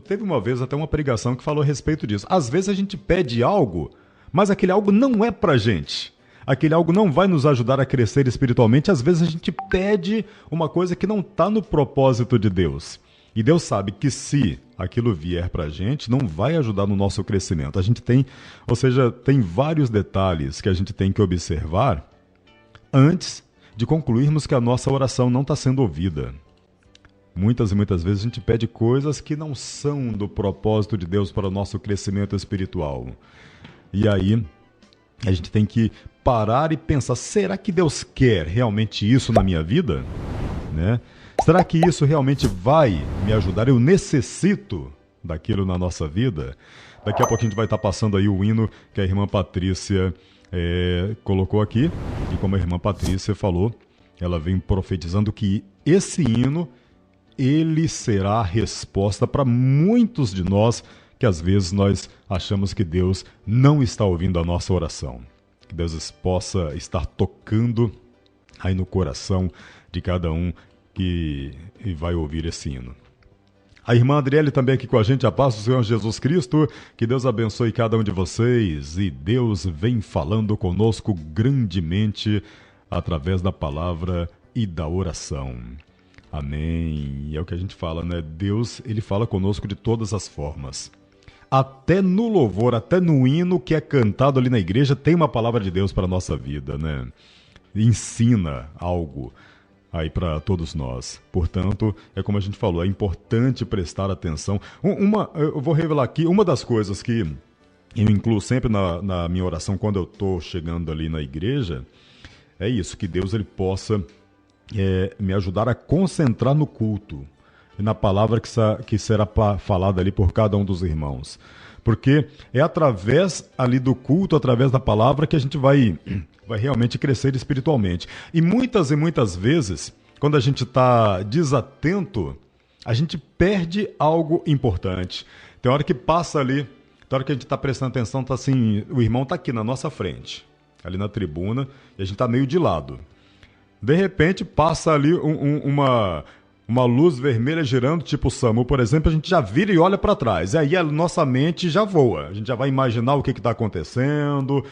teve uma vez até uma pregação que falou a respeito disso. Às vezes a gente pede algo, mas aquele algo não é pra gente. Aquele algo não vai nos ajudar a crescer espiritualmente. Às vezes a gente pede uma coisa que não está no propósito de Deus. E Deus sabe que se aquilo vier pra gente, não vai ajudar no nosso crescimento. A gente tem, ou seja, tem vários detalhes que a gente tem que observar antes de concluirmos que a nossa oração não está sendo ouvida. Muitas e muitas vezes a gente pede coisas que não são do propósito de Deus para o nosso crescimento espiritual. E aí a gente tem que parar e pensar, será que Deus quer realmente isso na minha vida? Né? Será que isso realmente vai me ajudar? Eu necessito daquilo na nossa vida? Daqui a pouco a gente vai estar passando aí o hino que a irmã Patrícia colocou aqui, e como a irmã Patrícia falou, ela vem profetizando que esse hino, ele será a resposta para muitos de nós, que às vezes nós achamos que Deus não está ouvindo a nossa oração. Que Deus possa estar tocando aí no coração de cada um que vai ouvir esse hino. A irmã Adriele também aqui com a gente, a paz do Senhor Jesus Cristo, que Deus abençoe cada um de vocês, e Deus vem falando conosco grandemente através da palavra e da oração. Amém. E é o que a gente fala, né? Deus, ele fala conosco de todas as formas. Até no louvor, até no hino que é cantado ali na igreja, tem uma palavra de Deus para a nossa vida, né? Ensina algo aí para todos nós. Portanto, é como a gente falou, é importante prestar atenção. Eu vou revelar aqui, uma das coisas que eu incluo sempre na minha oração quando eu estou chegando ali na igreja, é isso, que Deus ele possa me ajudar a concentrar no culto e na palavra que será falada ali por cada um dos irmãos. Porque é através ali do culto, através da palavra, que a gente vai realmente crescer espiritualmente. E muitas vezes, quando a gente está desatento, a gente perde algo importante. Tem hora que passa ali, tem hora que a gente está prestando atenção, tá assim, o irmão está aqui na nossa frente, ali na tribuna, e a gente está meio de lado. De repente, passa ali uma luz vermelha girando, tipo o SAMU, por exemplo, a gente já vira e olha para trás. E aí a nossa mente já voa. A gente já vai imaginar o que está acontecendo.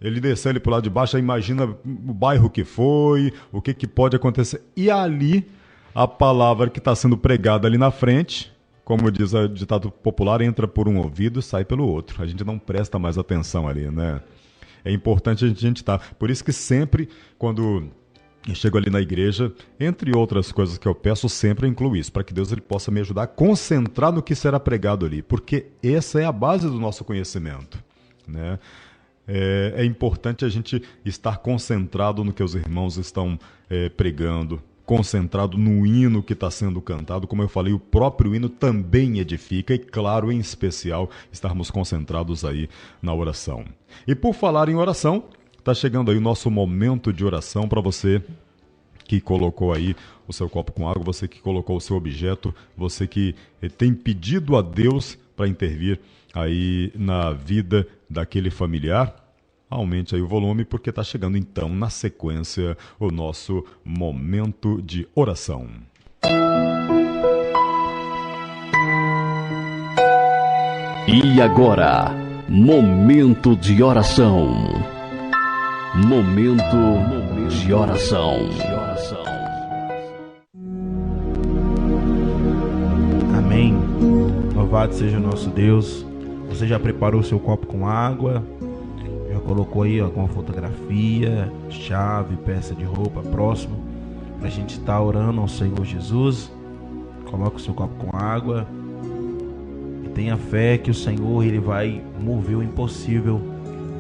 Ele desceu ali pro lado de baixo, já imagina o bairro que foi, o que pode acontecer. E ali, a palavra que está sendo pregada ali na frente, como diz o ditado popular, entra por um ouvido e sai pelo outro. A gente não presta mais atenção ali, né? É importante a gente estar. Por isso que sempre, quando eu chego ali na igreja, entre outras coisas que eu peço, sempre eu incluo isso, para que Deus ele possa me ajudar a concentrar no que será pregado ali, porque essa é a base do nosso conhecimento, né? É importante a gente estar concentrado no que os irmãos estão pregando, concentrado no hino que está sendo cantado. Como eu falei, o próprio hino também edifica e, claro, em especial, estarmos concentrados aí na oração. E por falar em oração, está chegando aí o nosso momento de oração para você que colocou aí o seu copo com água, você que colocou o seu objeto, você que tem pedido a Deus para intervir aí na vida daquele familiar. Aumente aí o volume, porque está chegando então, na sequência, o nosso momento de oração. E agora, momento de oração. Momento de oração. Amém. Louvado seja o nosso Deus. Você já preparou o seu copo com água? Já colocou aí alguma fotografia, chave, peça de roupa próximo? A gente está orando ao Senhor Jesus. Coloca o seu copo com água e tenha fé que o Senhor ele vai mover o impossível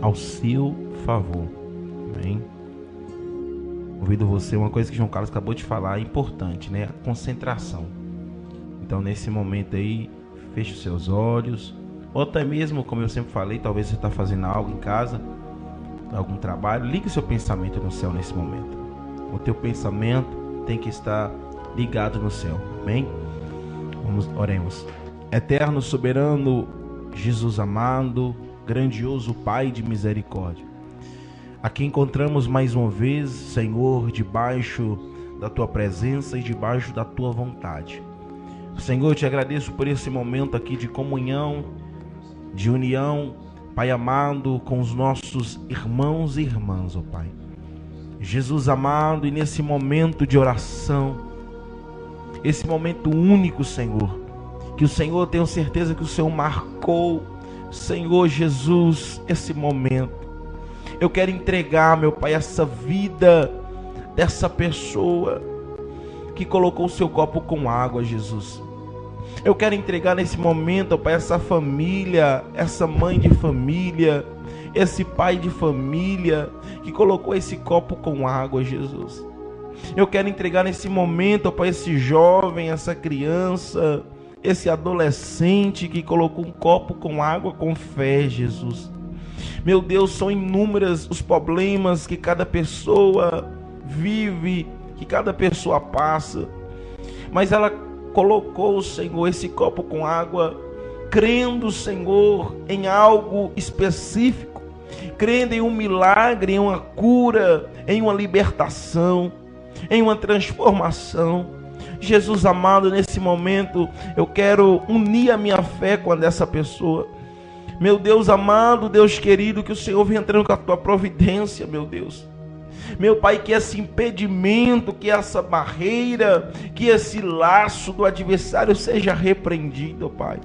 ao seu favor. Amém? Convido você, uma coisa que João Carlos acabou de falar é importante, né? A concentração. Então nesse momento aí, feche os seus olhos, ou até mesmo, como eu sempre falei, talvez você está fazendo algo em casa, algum trabalho, ligue o seu pensamento no céu nesse momento. O teu pensamento tem que estar ligado no céu, amém? Oremos. Eterno, soberano, Jesus amado, grandioso Pai de misericórdia, aqui encontramos mais uma vez, Senhor, debaixo da Tua presença e debaixo da Tua vontade. Senhor, eu te agradeço por esse momento aqui de comunhão, de união, Pai amado, com os nossos irmãos e irmãs, ó Pai. Jesus amado, e nesse momento de oração, esse momento único, Senhor, que o Senhor, tenho certeza que o Senhor marcou, Senhor Jesus, esse momento. Eu quero entregar, meu Pai, essa vida dessa pessoa que colocou o seu copo com água, Jesus. Eu quero entregar nesse momento, Pai, essa família, essa mãe de família, esse pai de família que colocou esse copo com água, Jesus. Eu quero entregar nesse momento, Pai, esse jovem, essa criança, esse adolescente que colocou um copo com água com fé, Jesus. Meu Deus, são inúmeros os problemas que cada pessoa vive, que cada pessoa passa, mas ela colocou, Senhor, esse copo com água, crendo, Senhor, em algo específico, crendo em um milagre, em uma cura, em uma libertação, em uma transformação. Jesus amado, nesse momento eu quero unir a minha fé com a dessa pessoa. Meu Deus amado, Deus querido, que o Senhor venha entrando com a tua providência, meu Deus. Meu Pai, que esse impedimento, que essa barreira, que esse laço do adversário seja repreendido, Pai.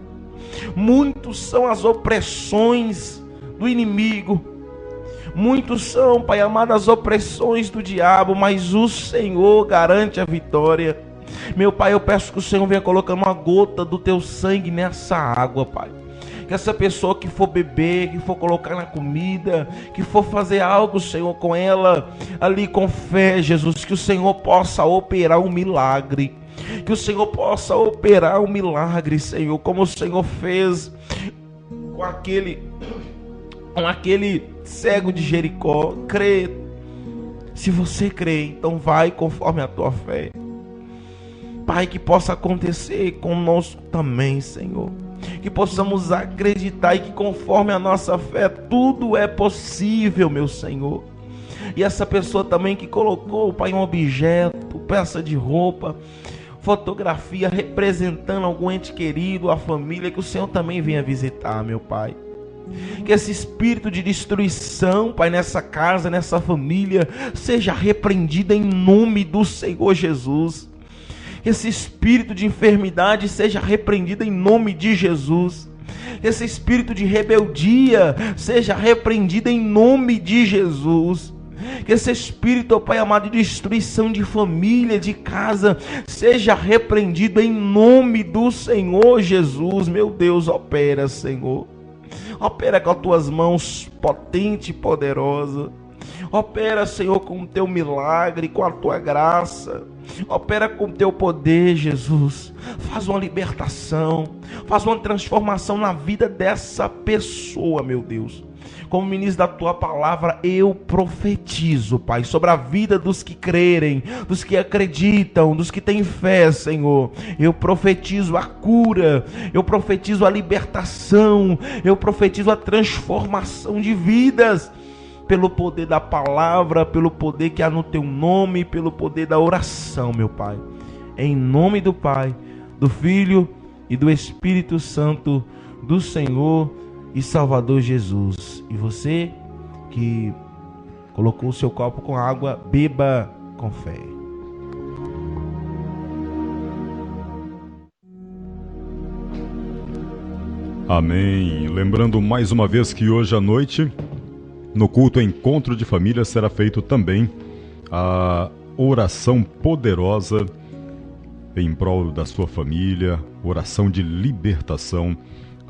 Muitos são as opressões do inimigo, muitos são, Pai amado, as opressões do diabo, mas o Senhor garante a vitória. Meu Pai, eu peço que o Senhor venha colocando uma gota do teu sangue nessa água, Pai. Que essa pessoa que for beber, que for colocar na comida, que for fazer algo, Senhor, com ela, ali com fé, Jesus, que o Senhor possa operar um milagre. Que o Senhor possa operar um milagre, Senhor, como o Senhor fez com aquele cego de Jericó. Crê. Se você crê, então vai conforme a tua fé. Pai, que possa acontecer conosco também, Senhor. Que possamos acreditar e que conforme a nossa fé tudo é possível, meu Senhor. E essa pessoa também que colocou, Pai, um objeto, peça de roupa, fotografia representando algum ente querido, a família, que o Senhor também venha visitar, meu Pai. Que esse espírito de destruição, Pai, nessa casa, nessa família, seja repreendido em nome do Senhor Jesus. Que esse espírito de enfermidade seja repreendido em nome de Jesus. Que esse espírito de rebeldia seja repreendido em nome de Jesus. Que esse espírito, ó Pai amado, de destruição de família, de casa, seja repreendido em nome do Senhor Jesus. Meu Deus, opera, Senhor. Opera com as tuas mãos potente e poderosa. Opera, Senhor, com o teu milagre, com a tua graça. Opera com o teu poder, Jesus. Faz uma libertação, faz uma transformação na vida dessa pessoa, meu Deus. Como ministro da tua palavra, eu profetizo, Pai, sobre a vida dos que crerem, dos que acreditam, dos que têm fé, Senhor. Eu profetizo a cura, eu profetizo a libertação, eu profetizo a transformação de vidas, pelo poder da palavra, pelo poder que há no teu nome, pelo poder da oração, meu Pai. Em nome do Pai, do Filho e do Espírito Santo, do Senhor e Salvador Jesus. E você que colocou o seu copo com água, beba com fé. Amém. Lembrando mais uma vez que hoje à noite, no culto Encontro de Família, será feito também a oração poderosa em prol da sua família, oração de libertação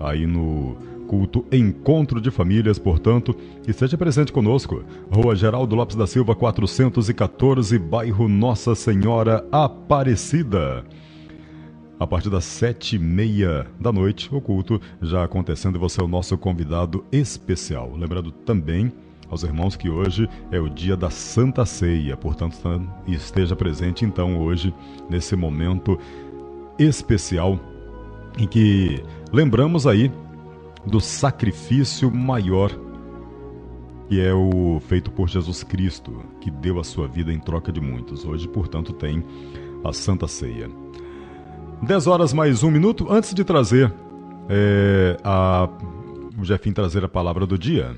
aí no culto Encontro de Famílias, portanto, esteja presente conosco. Rua Geraldo Lopes da Silva, 414, bairro Nossa Senhora Aparecida. a partir das 7h30 da noite, o culto já acontecendo e você é o nosso convidado especial. Lembrando também aos irmãos que hoje é o dia da Santa Ceia, portanto esteja presente então hoje nesse momento especial em que lembramos aí do sacrifício maior que é o feito por Jesus Cristo, que deu a sua vida em troca de muitos. Hoje, portanto, tem a Santa Ceia. 10h mais 1 minuto, antes de trazer o Jefinho trazer a palavra do dia,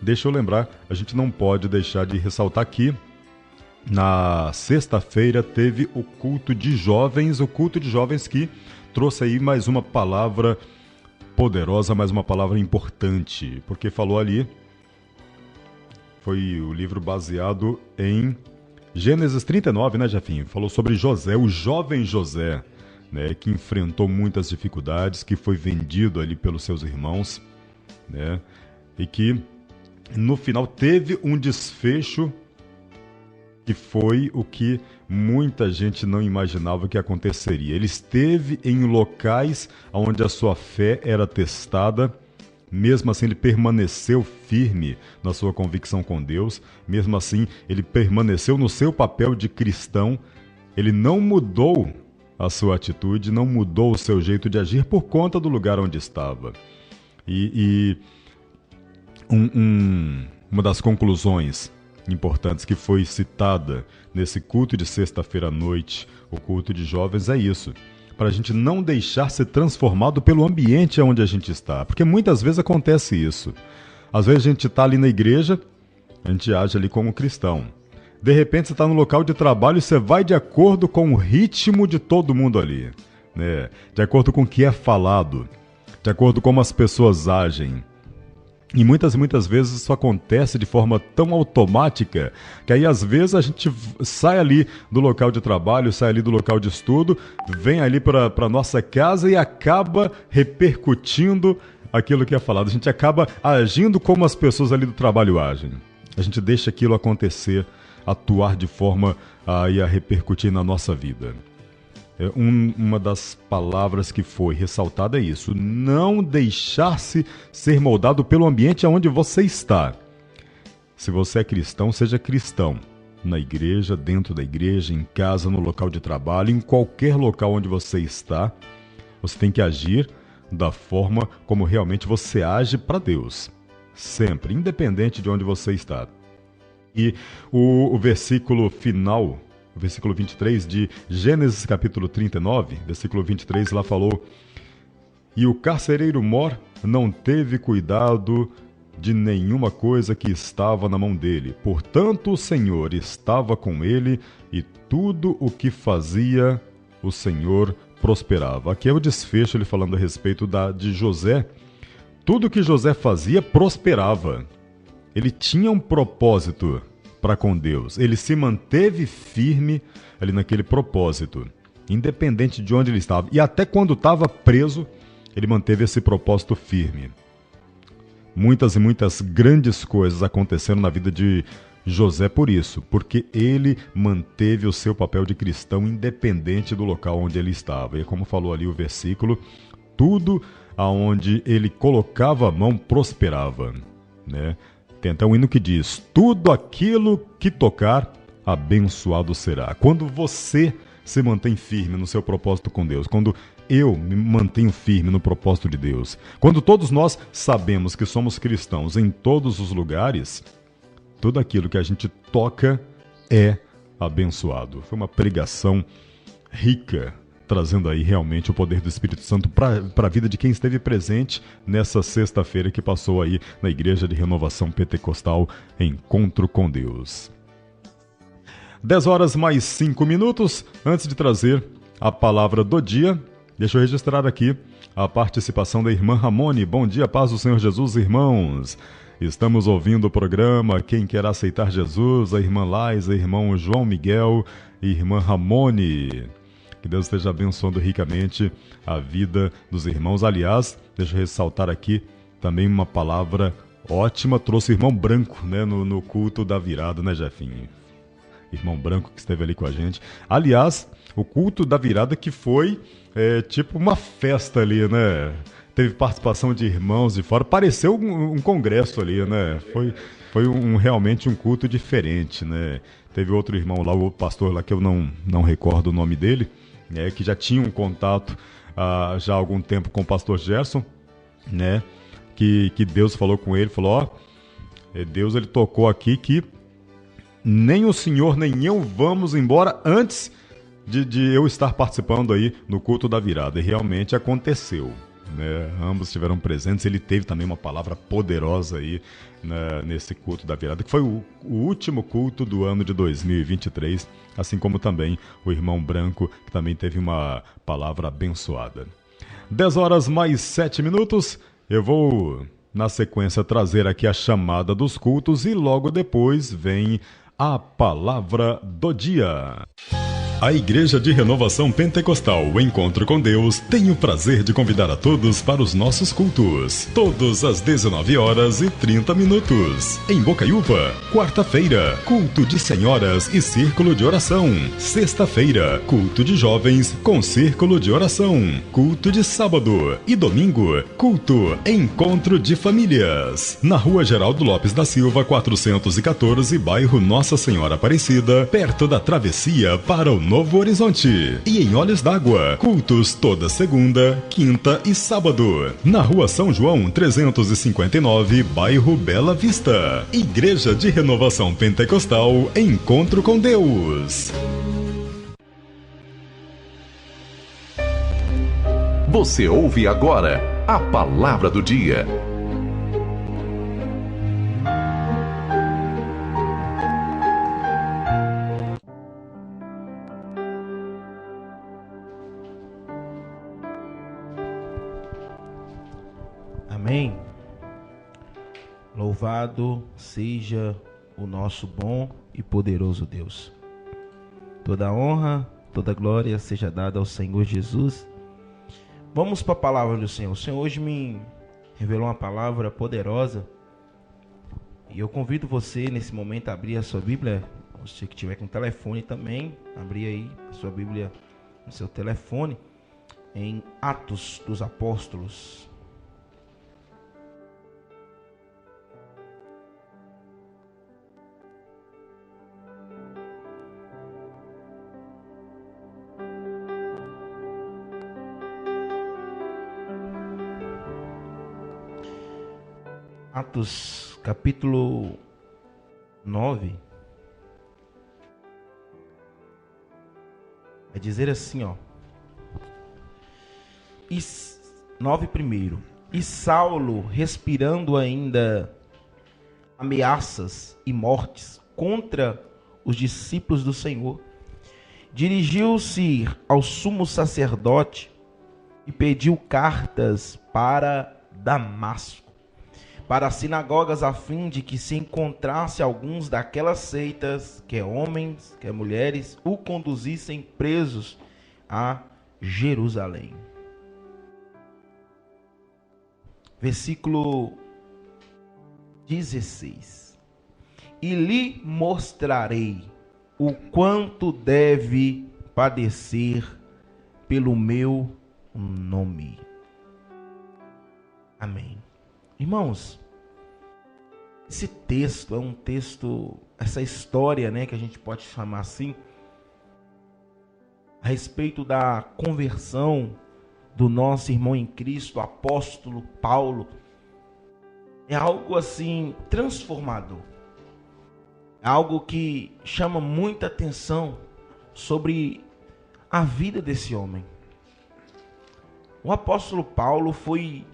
deixa eu lembrar, a gente não pode deixar de ressaltar aqui, na sexta-feira teve o culto de jovens que trouxe aí mais uma palavra poderosa, mais uma palavra importante, porque falou ali, foi o livro baseado em Gênesis 39, né, Jefinho? Falou sobre José, o jovem José, né, que enfrentou muitas dificuldades, que foi vendido ali pelos seus irmãos, né, e que no final teve um desfecho que foi o que muita gente não imaginava que aconteceria. Ele esteve em locais onde a sua fé era testada. Mesmo assim, ele permaneceu firme na sua convicção com Deus. Mesmo assim, ele permaneceu no seu papel de cristão. Ele não mudou a sua atitude, não mudou o seu jeito de agir por conta do lugar onde estava. Uma das conclusões importantes que foi citada nesse culto de sexta-feira à noite, o culto de jovens, é isso. Para a gente não deixar ser transformado pelo ambiente onde a gente está. Porque muitas vezes acontece isso. Às vezes a gente está ali na igreja, a gente age ali como cristão. De repente você está no local de trabalho e você vai de acordo com o ritmo de todo mundo ali, né? De acordo com o que é falado, de acordo com como as pessoas agem. E muitas vezes isso acontece de forma tão automática que aí às vezes a gente sai ali do local de trabalho, sai ali do local de estudo, vem ali para nossa casa e acaba repercutindo aquilo que é falado. A gente acaba agindo como as pessoas ali do trabalho agem. A gente deixa aquilo acontecer, atuar de forma a repercutir na nossa vida. Uma das palavras que foi ressaltada é isso: não deixar-se ser moldado pelo ambiente onde você está. Se você é cristão, seja cristão. Na igreja, dentro da igreja, em casa, no local de trabalho, em qualquer local onde você está, você tem que agir da forma como realmente você age para Deus. Sempre, independente de onde você está. E o versículo final, o versículo 23 de Gênesis capítulo 39, versículo 23, lá falou: e o carcereiro Mor não teve cuidado de nenhuma coisa que estava na mão dele. Portanto, o Senhor estava com ele e tudo o que fazia, o Senhor prosperava. Aqui é o desfecho, ele falando a respeito de José. Tudo que José fazia prosperava. Ele tinha um propósito para com Deus. Ele se manteve firme ali naquele propósito, independente de onde ele estava. E até quando estava preso, ele manteve esse propósito firme. Muitas e muitas grandes coisas aconteceram na vida de José por isso, porque ele manteve o seu papel de cristão independente do local onde ele estava. E como falou ali o versículo, tudo aonde ele colocava a mão prosperava, né? Tem até um hino que diz: tudo aquilo que tocar, abençoado será. Quando você se mantém firme no seu propósito com Deus, quando eu me mantenho firme no propósito de Deus, quando todos nós sabemos que somos cristãos em todos os lugares, tudo aquilo que a gente toca é abençoado. Foi uma pregação rica, trazendo aí realmente o poder do Espírito Santo para a vida de quem esteve presente nessa sexta-feira que passou aí na Igreja de Renovação Pentecostal Encontro com Deus. 10h mais 5 minutos, antes de trazer a palavra do dia, deixa eu registrar aqui a participação da irmã Ramone. Bom dia, paz do Senhor Jesus, irmãos. Estamos ouvindo o programa Quem Quer Aceitar Jesus, a irmã Lais, a irmão João Miguel e irmã Ramone. Que Deus esteja abençoando ricamente a vida dos irmãos. Aliás, deixa eu ressaltar aqui também uma palavra ótima. Trouxe o irmão Branco, né, no culto da virada, né, Jefinho? Irmão Branco que esteve ali com a gente. Aliás, o culto da virada que foi tipo uma festa ali, né? Teve participação de irmãos de fora, pareceu um congresso ali, né? Foi realmente um culto diferente, né? Teve outro irmão lá, o pastor lá, que eu não recordo o nome dele, né? Que já tinha um contato já há algum tempo com o pastor Gerson, né? Que Deus falou com ele, falou, Deus ele tocou aqui que nem o senhor nem eu vamos embora antes de eu estar participando aí no culto da virada. E realmente aconteceu, né? Ambos estiveram presentes. Ele teve também uma palavra poderosa aí, né, nesse culto da virada, que foi o último culto do ano de 2023, assim como também o irmão Branco, que também teve uma palavra abençoada. 10h mais 7. Eu vou, na sequência, trazer aqui a chamada dos cultos e logo depois vem a palavra do dia. A Igreja de Renovação Pentecostal, o Encontro com Deus, tem o prazer de convidar a todos para os nossos cultos, todos às 19h30. Em Bocaiúva, quarta-feira, culto de senhoras e círculo de oração. Sexta-feira, culto de jovens com círculo de oração. Culto de sábado e domingo, culto Encontro de Famílias. Na Rua Geraldo Lopes da Silva, 414, bairro Nossa Senhora Aparecida, perto da travessia para o Novo Horizonte. E em Olhos d'Água, cultos toda segunda, quinta e sábado. Na Rua São João, 359, bairro Bela Vista. Igreja de Renovação Pentecostal, Encontro com Deus. Você ouve agora a palavra do dia. Amém. Louvado seja o nosso bom e poderoso Deus. Toda honra, toda glória seja dada ao Senhor Jesus. Vamos para a palavra do Senhor. O Senhor hoje me revelou uma palavra poderosa. E eu convido você nesse momento a abrir a sua Bíblia. Você que tiver com telefone também, abrir aí a sua Bíblia no seu telefone. Em Atos dos Apóstolos. Atos capítulo 9 vai dizer assim, 9 primeiro. E Saulo, respirando ainda ameaças e mortes contra os discípulos do Senhor, dirigiu-se ao sumo sacerdote e pediu cartas para Damasco, para as sinagogas, a fim de que se encontrasse alguns daquelas seitas, quer homens, quer mulheres, o conduzissem presos a Jerusalém. Versículo 16. E lhe mostrarei o quanto deve padecer pelo meu nome. Amém. Irmãos, esse texto é um texto, essa história, né, que a gente pode chamar assim, a respeito da conversão do nosso irmão em Cristo, apóstolo Paulo, é algo assim transformador. É algo que chama muita atenção sobre a vida desse homem. O apóstolo Paulo foi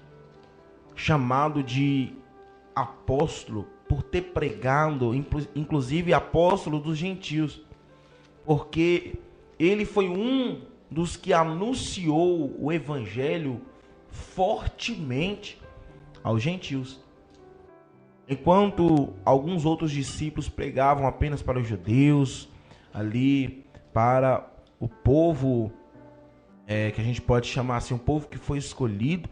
chamado de apóstolo por ter pregado, inclusive apóstolo dos gentios, porque ele foi um dos que anunciou o evangelho fortemente aos gentios. Enquanto alguns outros discípulos pregavam apenas para os judeus, ali para o povo, que a gente pode chamar assim, um povo que foi escolhido,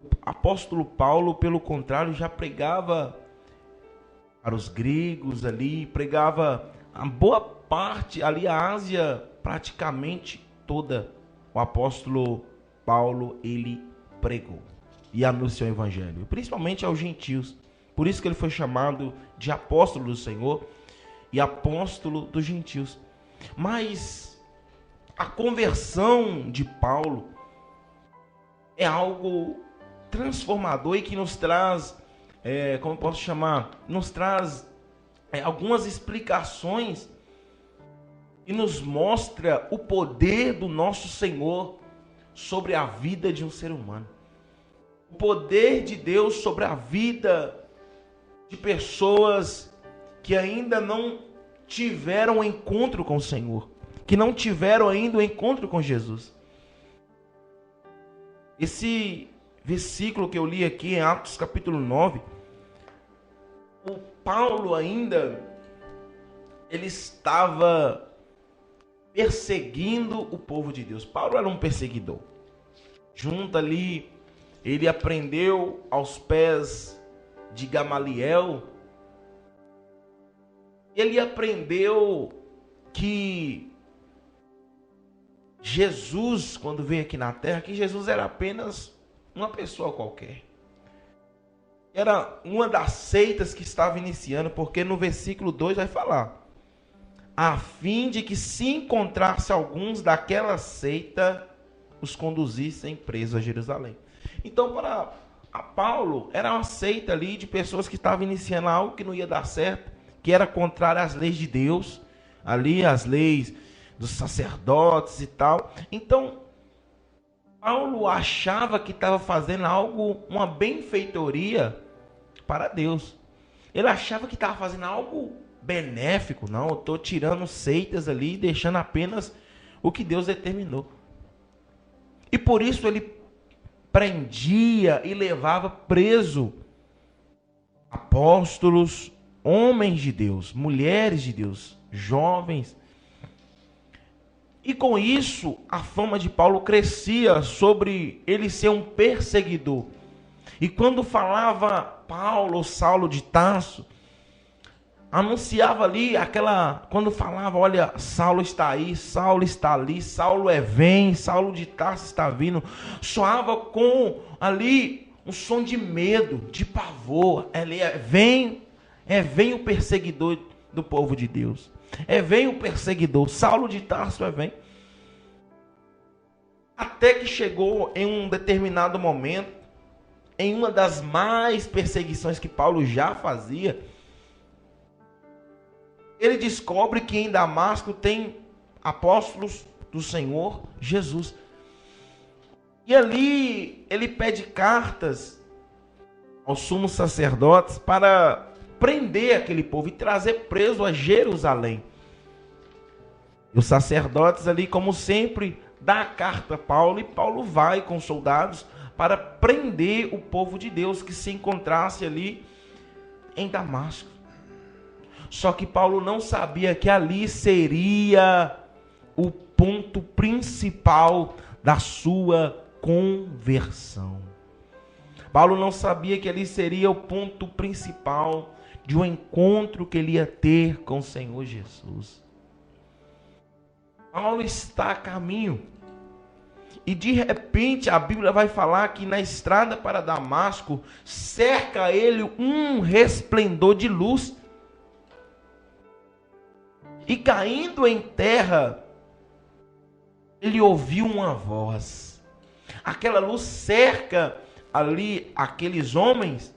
o apóstolo Paulo, pelo contrário, já pregava para os gregos ali, pregava a boa parte ali, a Ásia praticamente toda. O apóstolo Paulo, ele pregou e anunciou o evangelho, principalmente aos gentios. Por isso que ele foi chamado de apóstolo do Senhor e apóstolo dos gentios. Mas a conversão de Paulo é algo transformador e que nos traz, como eu posso chamar, nos traz algumas explicações e nos mostra o poder do nosso Senhor sobre a vida de um ser humano. O poder de Deus sobre a vida de pessoas que ainda não tiveram um encontro com o Senhor, que não tiveram ainda um encontro com Jesus. Esse versículo que eu li aqui em Atos capítulo 9, o Paulo ainda, ele estava perseguindo o povo de Deus. Paulo era um perseguidor. Junto ali, ele aprendeu aos pés de Gamaliel. Ele aprendeu que Jesus, quando veio aqui na terra, que Jesus era apenas uma pessoa qualquer. Era uma das seitas que estava iniciando, porque no versículo 2 vai falar: a fim de que se encontrasse alguns daquela seita, os conduzissem presos a Jerusalém. Então, para Paulo, era uma seita ali de pessoas que estavam iniciando algo que não ia dar certo, que era contrário às leis de Deus, ali as leis dos sacerdotes e tal. Então, Paulo achava que estava fazendo algo, uma benfeitoria para Deus. Ele achava que estava fazendo algo benéfico. Não, eu estou tirando seitas ali, deixando apenas o que Deus determinou. E por isso ele prendia e levava preso apóstolos, homens de Deus, mulheres de Deus, jovens. E com isso, a fama de Paulo crescia sobre ele ser um perseguidor. E quando falava Paulo, Saulo de Tarso, anunciava ali quando falava, olha, Saulo está aí, Saulo está ali, Saulo vem, Saulo de Tarso está vindo, soava com ali um som de medo, de pavor. Vem o perseguidor do povo de Deus. Vem o perseguidor, Saulo de Tarso vem. Até que chegou em um determinado momento, em uma das mais perseguições que Paulo já fazia, ele descobre que em Damasco tem apóstolos do Senhor Jesus. E ali ele pede cartas aos sumos sacerdotes para prender aquele povo e trazer preso a Jerusalém. E os sacerdotes ali, como sempre, dá a carta a Paulo, e Paulo vai com soldados para prender o povo de Deus que se encontrasse ali em Damasco. Só que Paulo não sabia que ali seria o ponto principal da sua conversão. Paulo não sabia que ali seria o ponto principal de um encontro que ele ia ter com o Senhor Jesus. Paulo está a caminho. E de repente a Bíblia vai falar que na estrada para Damasco cerca ele um resplendor de luz. E caindo em terra, ele ouviu uma voz. Aquela luz cerca ali aqueles homens.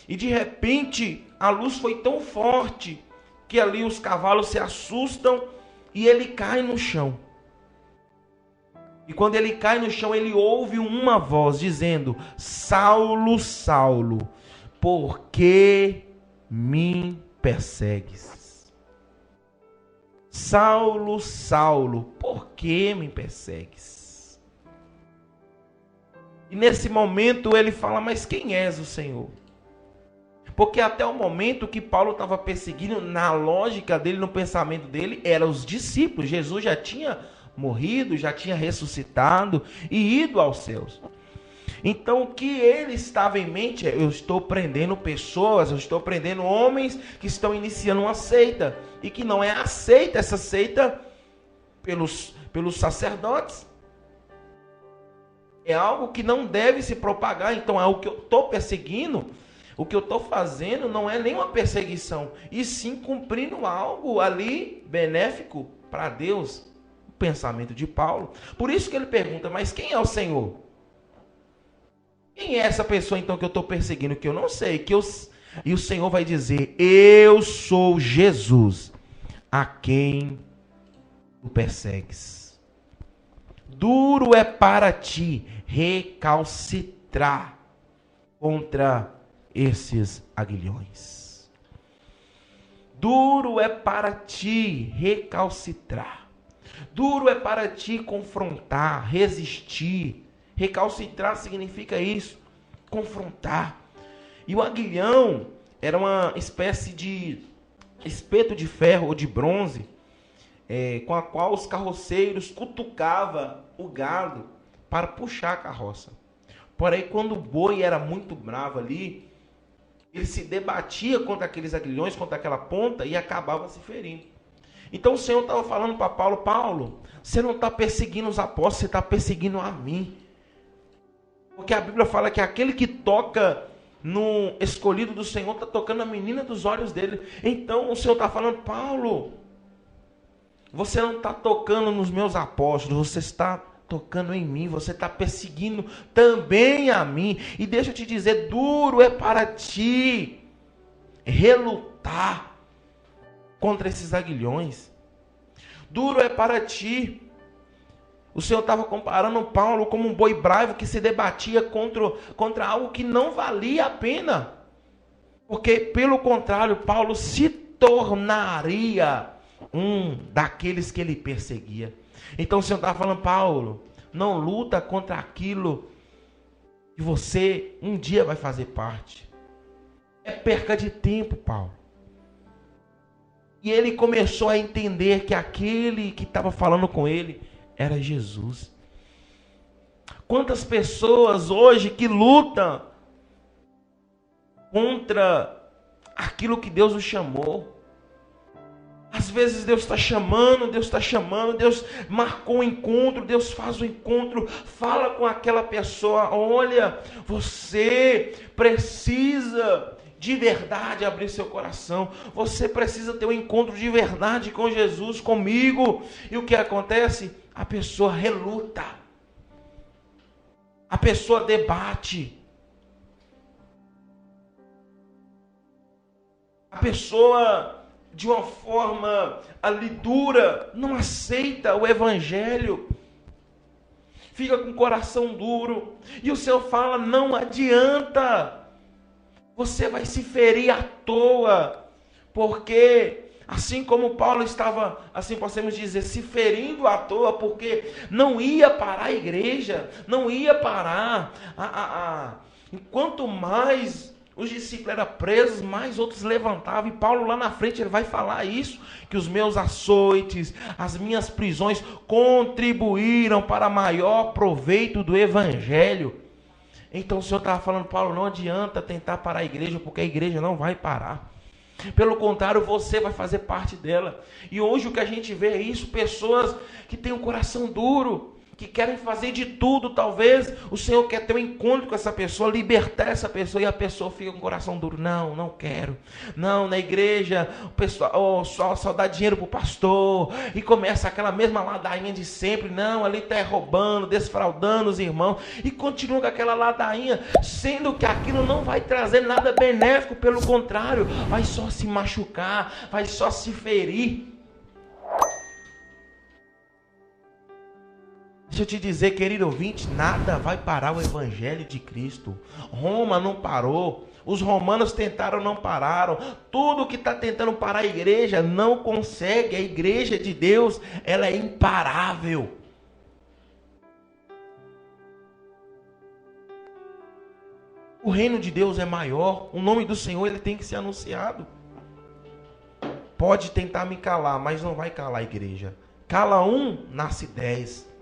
E de repente a luz foi tão forte que ali os cavalos se assustam e ele cai no chão. E quando ele cai no chão, ele ouve uma voz dizendo: Saulo, Saulo, por que me persegues? Saulo, Saulo, por que me persegues? E nesse momento ele fala: mas quem és o Senhor? Porque até o momento que Paulo estava perseguindo, na lógica dele, no pensamento dele, eram os discípulos. Jesus já tinha morrido, já tinha ressuscitado e ido aos céus. Então o que ele estava em mente é: eu estou prendendo pessoas, eu estou prendendo homens que estão iniciando uma seita, e que não é aceita essa seita pelos sacerdotes. É algo que não deve se propagar. Então é o que eu estou perseguindo, o que eu estou fazendo não é nenhuma perseguição, e sim cumprindo algo ali benéfico para Deus. O pensamento de Paulo. Por isso que ele pergunta: mas quem é o Senhor? Quem é essa pessoa então que eu estou perseguindo, que eu não sei? E o Senhor vai dizer: eu sou Jesus, a quem tu persegues. Duro é para ti recalcitrar contra esses aguilhões. Duro é para ti recalcitrar. Duro é para ti confrontar, resistir. Recalcitrar significa isso, confrontar. E o aguilhão era uma espécie de espeto de ferro ou de bronze, com a qual os carroceiros cutucavam o gado para puxar a carroça. Porém, quando o boi era muito bravo ali, ele se debatia contra aqueles aguilhões, contra aquela ponta, e acabava se ferindo. Então o Senhor estava falando para Paulo: Paulo, você não está perseguindo os apóstolos, você está perseguindo a mim. Porque a Bíblia fala que aquele que toca no escolhido do Senhor está tocando a menina dos olhos dele. Então o Senhor está falando: Paulo, você não está tocando nos meus apóstolos, você está tocando em mim, você está perseguindo também a mim. E deixa eu te dizer, duro é para ti relutar contra esses aguilhões. Duro é para ti. O Senhor estava comparando Paulo como um boi bravo que se debatia contra algo que não valia a pena. Porque, pelo contrário, Paulo se tornaria um daqueles que ele perseguia. Então o Senhor estava falando: Paulo, não luta contra aquilo que você um dia vai fazer parte. É perca de tempo, Paulo. E ele começou a entender que aquele que estava falando com ele era Jesus. Quantas pessoas hoje que lutam contra aquilo que Deus os chamou. Às vezes Deus está chamando, Deus marcou um encontro, Deus faz um encontro, fala com aquela pessoa: olha, você precisa de verdade abrir seu coração, você precisa ter um encontro de verdade com Jesus, comigo. E o que acontece? A pessoa reluta, a pessoa debate, a pessoa, de uma forma ali dura, não aceita o evangelho, fica com o coração duro. E o Senhor fala: não adianta, você vai se ferir à toa, porque assim como Paulo estava, assim podemos dizer, se ferindo à toa, porque não ia parar a igreja, não ia parar. Enquanto mais os discípulos eram presos, mais outros levantavam. E Paulo lá na frente ele vai falar isso, que os meus açoites, as minhas prisões contribuíram para maior proveito do evangelho. Então o Senhor estava falando: Paulo, não adianta tentar parar a igreja, porque a igreja não vai parar. Pelo contrário, você vai fazer parte dela. E hoje o que a gente vê é isso: pessoas que têm um coração duro, que querem fazer de tudo. Talvez o Senhor quer ter um encontro com essa pessoa, libertar essa pessoa, e a pessoa fica com o coração duro: não quero. Não, na igreja o pessoal só dá dinheiro para o pastor, e começa aquela mesma ladainha de sempre. Não, ali está roubando, desfraudando os irmãos, e continua com aquela ladainha, sendo que aquilo não vai trazer nada benéfico. Pelo contrário, vai só se machucar, vai só se ferir. Deixa eu te dizer, querido ouvinte, nada vai parar o evangelho de Cristo. Roma não parou, os romanos tentaram, não pararam. Tudo que está tentando parar a igreja não consegue. A igreja de Deus, ela é imparável. O reino de Deus é maior, o nome do Senhor ele tem que ser anunciado. Pode tentar me calar, mas não vai calar a igreja. Cala um, nasce 10.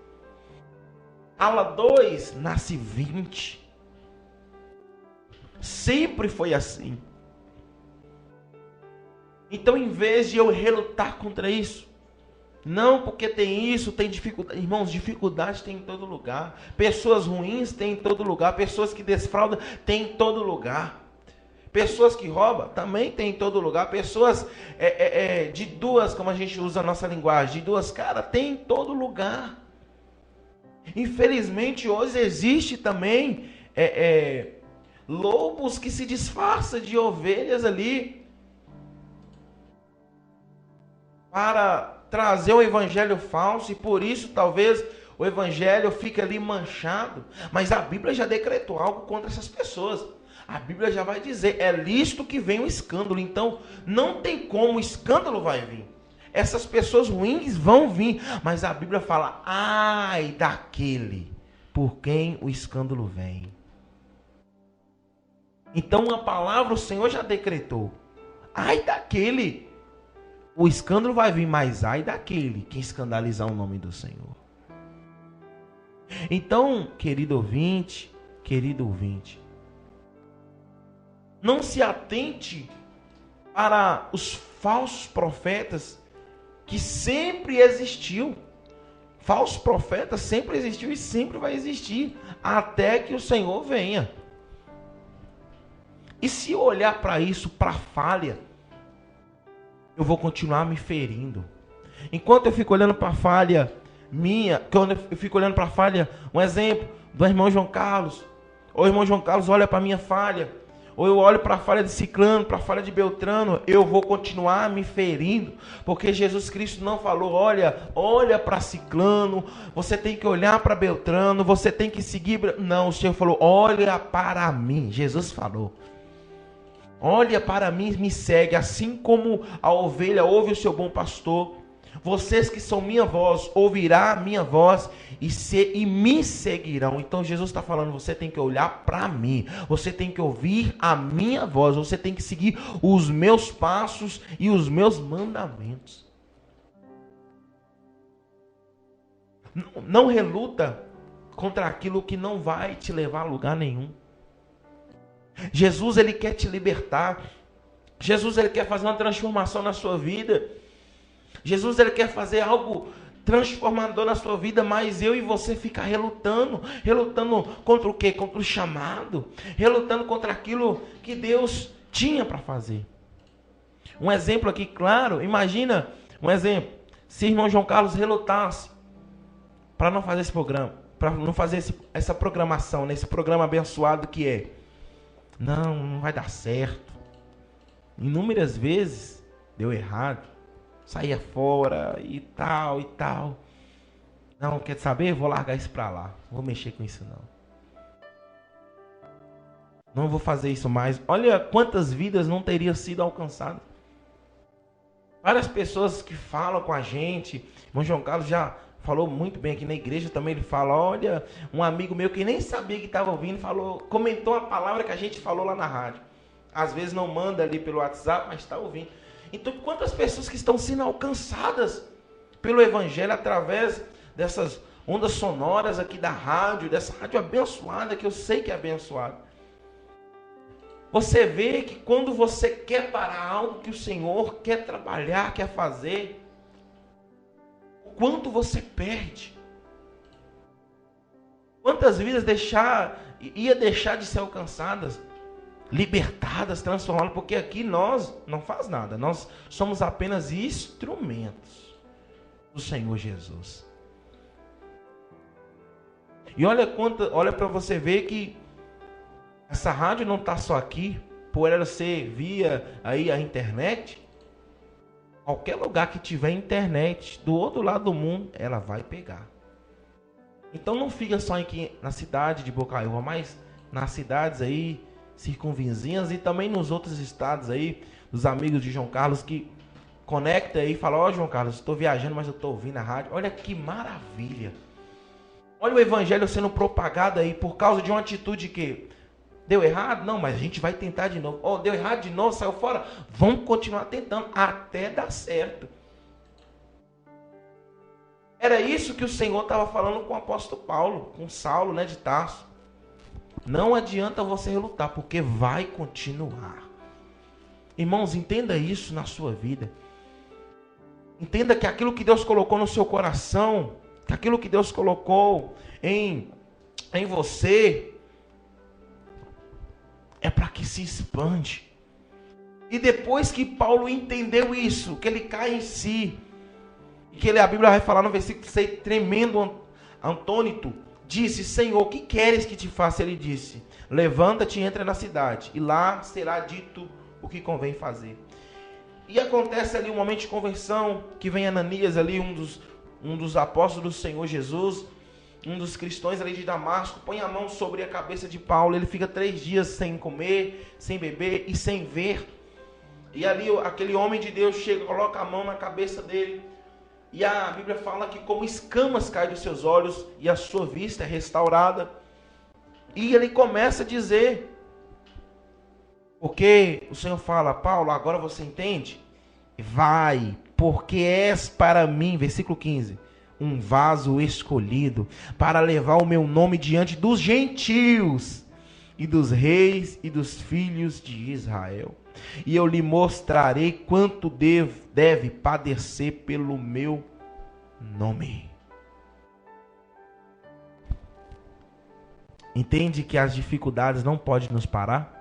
Cala 2, nasce 20. Sempre foi assim. Então, em vez de eu relutar contra isso, não porque tem isso, tem dificuldade. Irmãos, dificuldade tem em todo lugar. Pessoas ruins tem em todo lugar. Pessoas que desfraudam tem em todo lugar. Pessoas que roubam também tem em todo lugar. Pessoas de duas, como a gente usa a nossa linguagem, de duas caras, tem em todo lugar. Infelizmente, hoje existe também lobos que se disfarçam de ovelhas ali para trazer o evangelho falso, e por isso talvez o evangelho fique ali manchado. Mas a Bíblia já decretou algo contra essas pessoas. A Bíblia já vai dizer, é lícito que venha um escândalo. Então não tem como o escândalo vai vir. Essas pessoas ruins vão vir, mas a Bíblia fala, ai daquele por quem o escândalo vem. Então a palavra o Senhor já decretou, ai daquele, o escândalo vai vir, mas ai daquele que escandalizar o nome do Senhor. Então, querido ouvinte, não se atente para os falsos profetas que sempre existiu. Falsos profetas sempre existiu e sempre vai existir, até que o Senhor venha. E se eu olhar para isso, para a falha, eu vou continuar me ferindo. Enquanto eu fico olhando para a falha minha, quando eu fico olhando para a falha, um exemplo do irmão João Carlos, ou o irmão João Carlos olha para a minha falha, ou eu olho para a falha de Ciclano, para a falha de Beltrano, eu vou continuar me ferindo, porque Jesus Cristo não falou, olha para Ciclano, você tem que olhar para Beltrano, você tem que seguir, não, o Senhor falou, olha para mim, Jesus falou, olha para mim e me segue, assim como a ovelha ouve o seu bom pastor, vocês que são minha voz, ouvirá a minha voz e me seguirão. Então Jesus está falando, você tem que olhar para mim, você tem que ouvir a minha voz, você tem que seguir os meus passos e os meus mandamentos. Não reluta contra aquilo que não vai te levar a lugar nenhum. Jesus, ele quer te libertar. Jesus, ele quer fazer uma transformação na sua vida. Jesus, ele quer fazer algo transformador na sua vida, mas eu e você ficar relutando contra o quê? Contra o chamado, relutando contra aquilo que Deus tinha para fazer. Um exemplo aqui claro, imagina um exemplo, se o irmão João Carlos relutasse para não fazer esse programa, para não fazer essa programação, nesse programa abençoado que é, não vai dar certo. Inúmeras vezes deu errado. Saía fora e tal. Não, quer saber? Vou largar isso pra lá. Não vou mexer com isso não vou fazer isso mais. Olha quantas vidas não teriam sido alcançadas. Várias pessoas que falam com a gente. O irmão João Carlos já falou muito bem aqui na igreja também. Ele fala, olha, um amigo meu que nem sabia que estava ouvindo, comentou a palavra que a gente falou lá na rádio. Às vezes não manda ali pelo WhatsApp, mas está ouvindo. Então, quantas pessoas que estão sendo alcançadas pelo Evangelho através dessas ondas sonoras aqui da rádio, dessa rádio abençoada, que eu sei que é abençoada. Você vê que quando você quer parar algo que o Senhor quer trabalhar, quer fazer, o quanto você perde. Quantas vidas ia deixar de ser alcançadas, libertadas, transformadas, porque aqui nós não faz nada, nós somos apenas instrumentos do Senhor Jesus. E olha para você ver que essa rádio não está só aqui, por ela ser via aí a internet, qualquer lugar que tiver internet, do outro lado do mundo, ela vai pegar. Então não fica só aqui na cidade de Bocaiúva, mas nas cidades aí circunvizinhas e também nos outros estados aí, dos amigos de João Carlos que conecta aí e fala, ó João Carlos, estou viajando, mas eu estou ouvindo a rádio. Olha que maravilha. Olha o evangelho sendo propagado aí por causa de uma atitude que deu errado? Não, mas a gente vai tentar de novo. Deu errado de novo, saiu fora. Vamos continuar tentando até dar certo. Era isso que o Senhor estava falando com o apóstolo Paulo, com Saulo, de Tarso. Não adianta você relutar, porque vai continuar. Irmãos, entenda isso na sua vida. Entenda que aquilo que Deus colocou no seu coração, que aquilo que Deus colocou em você, é para que se expande. E depois que Paulo entendeu isso, que ele cai em si, e que a Bíblia vai falar no versículo 6, tremendo antônito, disse: Senhor, o que queres que te faça? Ele disse: levanta-te e entra na cidade, e lá será dito o que convém fazer. E acontece ali um momento de conversão, que vem Ananias ali, um dos apóstolos do Senhor Jesus, um dos cristãos ali de Damasco, põe a mão sobre a cabeça de Paulo. Ele fica 3 dias sem comer, sem beber e sem ver. E ali aquele homem de Deus chega, coloca a mão na cabeça dele, e a Bíblia fala que como escamas caem dos seus olhos, e a sua vista é restaurada. E ele começa a dizer, porque o Senhor fala: Paulo, agora você entende? Vai, porque és para mim, versículo 15, um vaso escolhido para levar o meu nome diante dos gentios e dos reis e dos filhos de Israel. E eu lhe mostrarei quanto deve padecer pelo meu nome. Entende que as dificuldades não podem nos parar?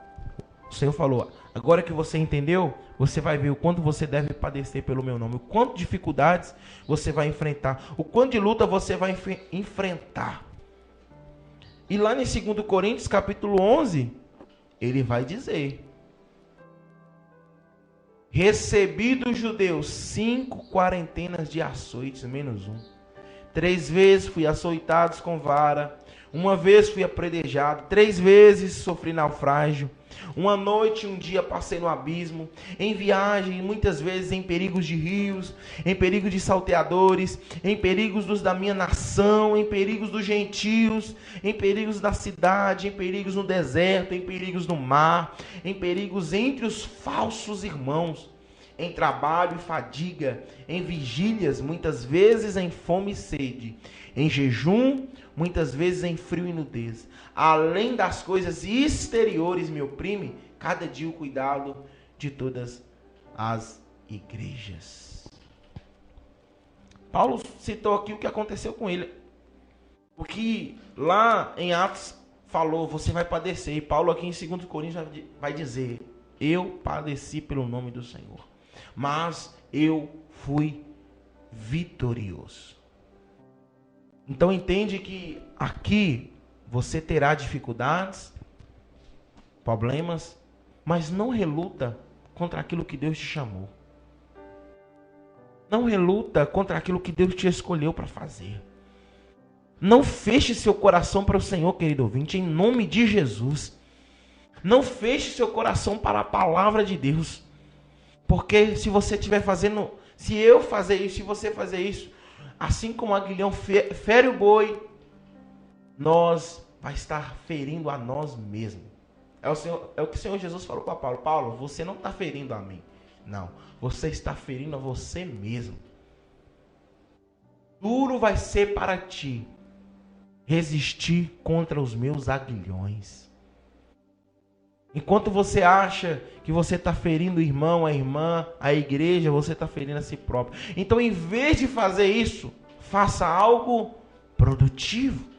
O Senhor falou: agora que você entendeu, você vai ver o quanto você deve padecer pelo meu nome, o quanto de dificuldades você vai enfrentar, o quanto de luta você vai enfrentar. E lá em 2 Coríntios capítulo 11, ele vai dizer: recebi dos judeus 5 quarentenas de açoites, menos 1. 3 vezes fui açoitado com vara, 1 vez fui apredejado, 3 vezes sofri naufrágio. 1 noite e 1 dia passei no abismo, em viagem, muitas vezes em perigos de rios, em perigos de salteadores, em perigos dos da minha nação, em perigos dos gentios, em perigos da cidade, em perigos no deserto, em perigos no mar, em perigos entre os falsos irmãos, em trabalho e fadiga, em vigílias, muitas vezes em fome e sede, em jejum, muitas vezes em frio e nudez. Além das coisas exteriores me oprime cada dia o cuidado de todas as igrejas. Paulo citou aqui o que aconteceu com ele. O que lá em Atos falou: você vai padecer. E Paulo aqui em 2 Coríntios vai dizer: eu padeci pelo nome do Senhor, mas eu fui vitorioso. Então entende que aqui você terá dificuldades, problemas, mas não reluta contra aquilo que Deus te chamou. Não reluta contra aquilo que Deus te escolheu para fazer. Não feche seu coração para o Senhor, querido ouvinte, em nome de Jesus. Não feche seu coração para a palavra de Deus. Porque se você estiver fazendo, se eu fazer isso, se você fazer isso, assim como o aguilhão fere o boi, nós vai estar ferindo a nós mesmos. É o que o Senhor Jesus falou para Paulo: Paulo, você não está ferindo a mim. Não, você está ferindo a você mesmo. Duro vai ser para ti resistir contra os meus aguilhões. Enquanto você acha que você está ferindo o irmão, a irmã, a igreja, você está ferindo a si próprio. Então, em vez de fazer isso, faça algo produtivo.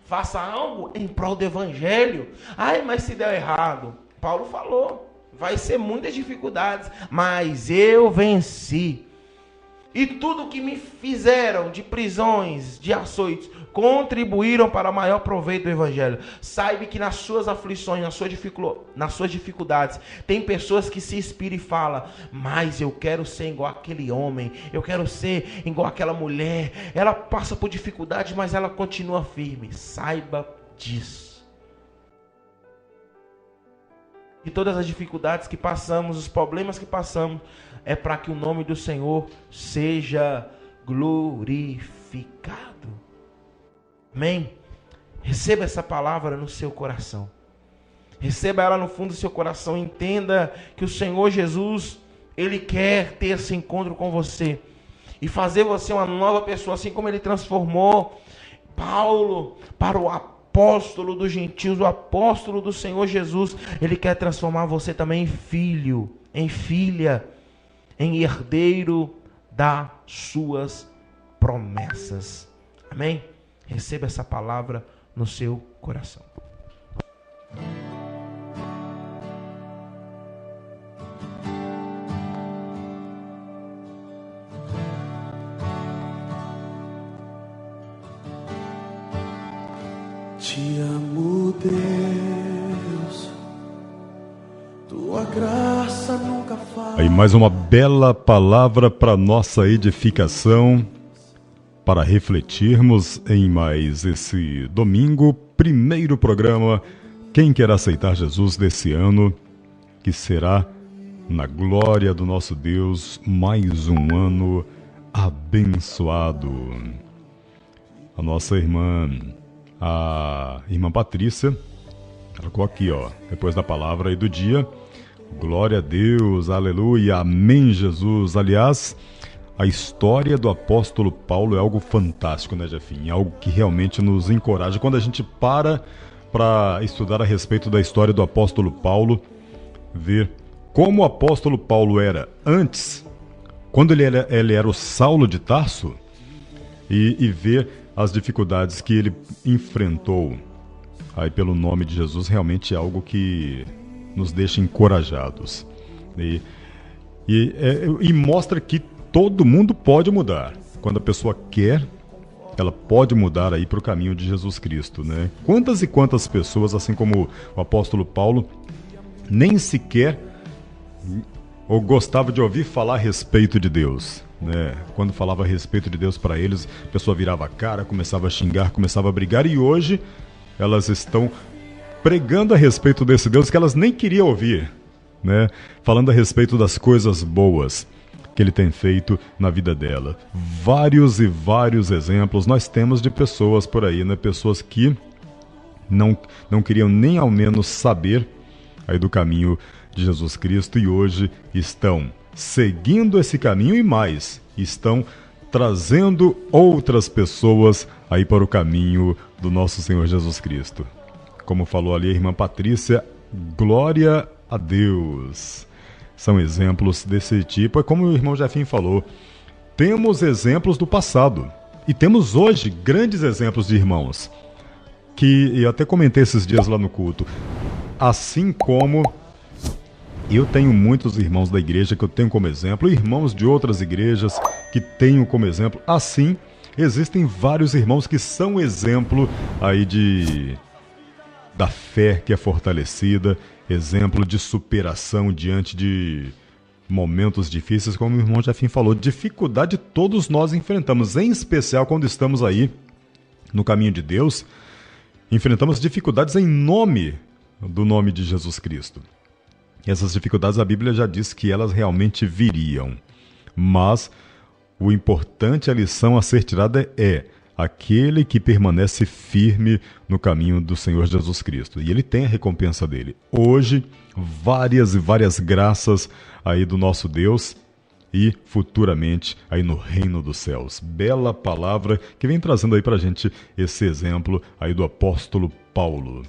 Faça algo em prol do evangelho. Ai, mas se der errado, Paulo falou, vai ser muitas dificuldades, mas eu venci. E tudo que me fizeram de prisões, de açoites, contribuíram para o maior proveito do evangelho. Saiba que nas suas aflições, nas suas dificuldades, tem pessoas que se inspiram e falam: mas eu quero ser igual aquele homem, eu quero ser igual aquela mulher. Ela passa por dificuldades, mas ela continua firme. Saiba disso. E todas as dificuldades que passamos, os problemas que passamos, é para que o nome do Senhor seja glorificado. Amém? Receba essa palavra no seu coração. Receba ela no fundo do seu coração. Entenda que o Senhor Jesus, Ele quer ter esse encontro com você e fazer você uma nova pessoa, assim como Ele transformou Paulo para apóstolo dos gentios, o apóstolo do Senhor Jesus. Ele quer transformar você também em filho, em filha, em herdeiro das suas promessas. Amém? Receba essa palavra no seu coração. Te amo, Deus, tua graça nunca falta. Aí mais uma bela palavra para nossa edificação, para refletirmos em mais esse domingo, primeiro programa Quem Quer Aceitar Jesus desse ano, que será na glória do nosso Deus, mais um ano abençoado. A nossa irmã, a irmã Patrícia, colocou aqui, depois da palavra aí do dia, glória a Deus, aleluia, amém Jesus. Aliás, a história do apóstolo Paulo é algo fantástico, né, Jefinho? É algo que realmente nos encoraja. Quando a gente para estudar a respeito da história do apóstolo Paulo, ver como o apóstolo Paulo era antes, quando ele era o Saulo de Tarso, e ver as dificuldades que ele enfrentou aí pelo nome de Jesus, realmente é algo que nos deixa encorajados. E mostra que todo mundo pode mudar. Quando a pessoa quer, ela pode mudar aí para o caminho de Jesus Cristo, né? Quantas e quantas pessoas, assim como o apóstolo Paulo, nem sequer ou gostava de ouvir falar a respeito de Deus, né? Quando falava a respeito de Deus para eles, a pessoa virava a cara, começava a xingar, começava a brigar, e hoje elas estão pregando a respeito desse Deus que elas nem queriam ouvir, né? Falando a respeito das coisas boas que ele tem feito na vida dela. Vários e vários exemplos nós temos de pessoas por aí, né? Pessoas que não queriam nem ao menos saber aí do caminho de Jesus Cristo, e hoje estão seguindo esse caminho e mais, estão trazendo outras pessoas aí para o caminho do nosso Senhor Jesus Cristo. Como falou ali a irmã Patrícia, glória a Deus. São exemplos desse tipo. É como o irmão Jefinho falou, temos exemplos do passado e temos hoje grandes exemplos de irmãos que eu até comentei esses dias lá no culto. Assim como eu tenho muitos irmãos da igreja que eu tenho como exemplo, irmãos de outras igrejas que tenho como exemplo, assim existem vários irmãos que são exemplo aí da fé que é fortalecida, exemplo de superação diante de momentos difíceis, como o irmão Jefinho falou, dificuldade todos nós enfrentamos, em especial quando estamos aí no caminho de Deus, enfrentamos dificuldades em nome do nome de Jesus Cristo. E essas dificuldades a Bíblia já diz que elas realmente viriam, mas o importante, a lição a ser tirada é aquele que permanece firme no caminho do Senhor Jesus Cristo. E ele tem a recompensa dele. Hoje, várias e várias graças aí do nosso Deus e futuramente aí no reino dos céus. Bela palavra que vem trazendo aí pra gente esse exemplo aí do apóstolo Paulo.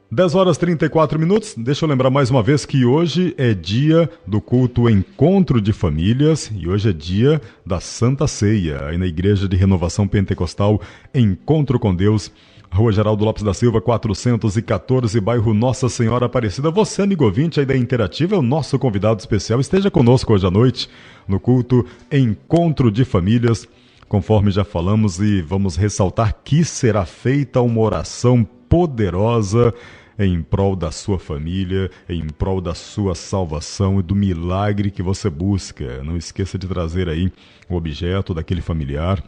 10 horas e 34 minutos, deixa eu lembrar mais uma vez que hoje é dia do culto Encontro de Famílias e hoje é dia da Santa Ceia, aí na Igreja de Renovação Pentecostal Encontro com Deus, Rua Geraldo Lopes da Silva, 414, bairro Nossa Senhora Aparecida. Você, amigo ouvinte aí da Interativa, é o nosso convidado especial, esteja conosco hoje à noite no culto Encontro de Famílias, conforme já falamos, e vamos ressaltar que será feita uma oração poderosa em prol da sua família, em prol da sua salvação e do milagre que você busca. Não esqueça de trazer aí o objeto daquele familiar.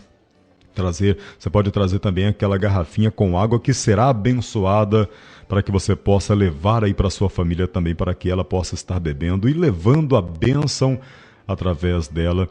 Você pode trazer também aquela garrafinha com água que será abençoada para que você possa levar aí para sua família também, para que ela possa estar bebendo e levando a bênção através dela.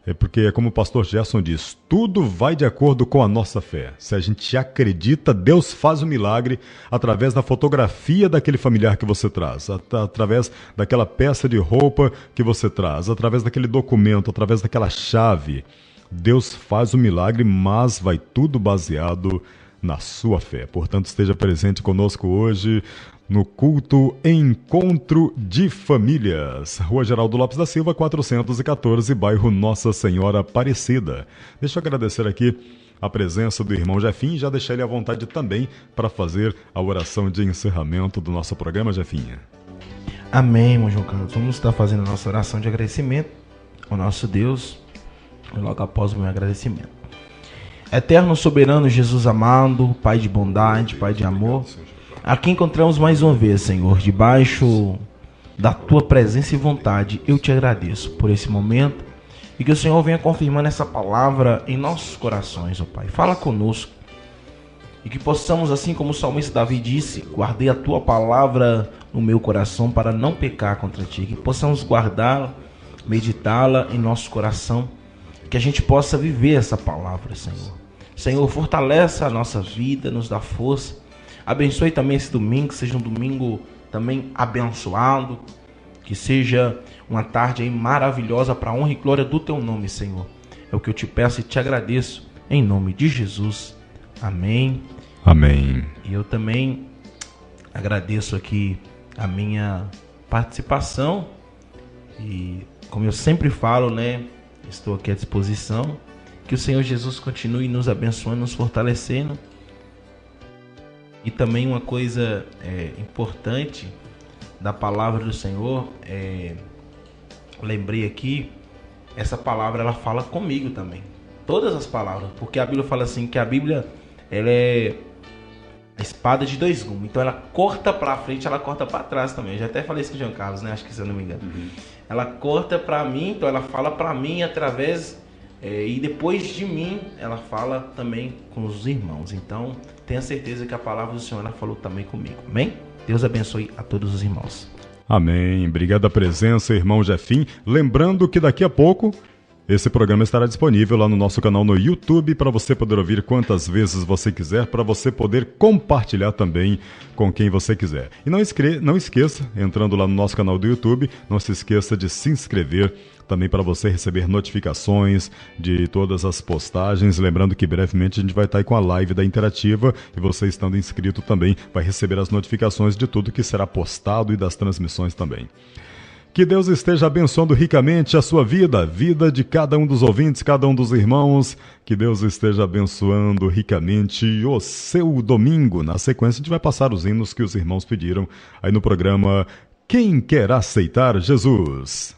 É porque, é como o pastor Gerson diz, tudo vai de acordo com a nossa fé. Se a gente acredita, Deus faz o milagre através da fotografia daquele familiar que você traz, através daquela peça de roupa que você traz, através daquele documento, através daquela chave. Deus faz o milagre, mas vai tudo baseado na sua fé. Portanto, esteja presente conosco hoje no culto Encontro de Famílias, Rua Geraldo Lopes da Silva, 414, bairro Nossa Senhora Aparecida. Deixa eu agradecer aqui a presença do irmão Jefinho e já deixar ele à vontade também para fazer a oração de encerramento do nosso programa, Jefinha. Amém, irmão João Carlos. Vamos estar fazendo a nossa oração de agradecimento ao nosso Deus, logo após o meu agradecimento. Eterno, soberano, Jesus amado, Pai de bondade, Pai de amor, aqui encontramos mais uma vez, Senhor, debaixo da Tua presença e vontade. Eu te agradeço por esse momento e que o Senhor venha confirmando essa palavra em nossos corações, ó Pai. Fala conosco e que possamos, assim como o salmista Davi disse, guardei a Tua palavra no meu coração para não pecar contra Ti, que possamos guardá-la, meditá-la em nosso coração, que a gente possa viver essa palavra, Senhor. Senhor, fortaleça a nossa vida, nos dá força. Abençoe também esse domingo, que seja um domingo também abençoado, que seja uma tarde aí maravilhosa para a honra e glória do Teu nome, Senhor. É o que eu te peço e te agradeço, em nome de Jesus. Amém. Amém. E eu também agradeço aqui a minha participação e, como eu sempre falo, né, estou aqui à disposição. Que o Senhor Jesus continue nos abençoando, nos fortalecendo. E também uma coisa importante da palavra do Senhor, lembrei aqui, essa palavra ela fala comigo também. Todas as palavras, porque a Bíblia fala assim, que a Bíblia ela é a espada de dois gumes. Então ela corta para frente, ela corta para trás também. Eu já até falei isso com o João Carlos, né? Acho que se eu não me engano. Ela corta para mim, então ela fala para mim através... e depois de mim, ela fala também com os irmãos. Então, tenha certeza que a palavra do Senhor ela falou também comigo. Amém? Deus abençoe a todos os irmãos. Amém. Obrigado a presença, irmão Jefim. Lembrando que daqui a pouco esse programa estará disponível lá no nosso canal no YouTube para você poder ouvir quantas vezes você quiser, para você poder compartilhar também com quem você quiser. E não esqueça, entrando lá no nosso canal do YouTube, não se esqueça de se inscrever também para você receber notificações de todas as postagens. Lembrando que brevemente a gente vai estar aí com a live da Interativa e você estando inscrito também vai receber as notificações de tudo que será postado e das transmissões também. Que Deus esteja abençoando ricamente a sua vida, a vida de cada um dos ouvintes, cada um dos irmãos. Que Deus esteja abençoando ricamente o seu domingo. Na sequência, a gente vai passar os hinos que os irmãos pediram aí no programa Quem Quer Aceitar Jesus.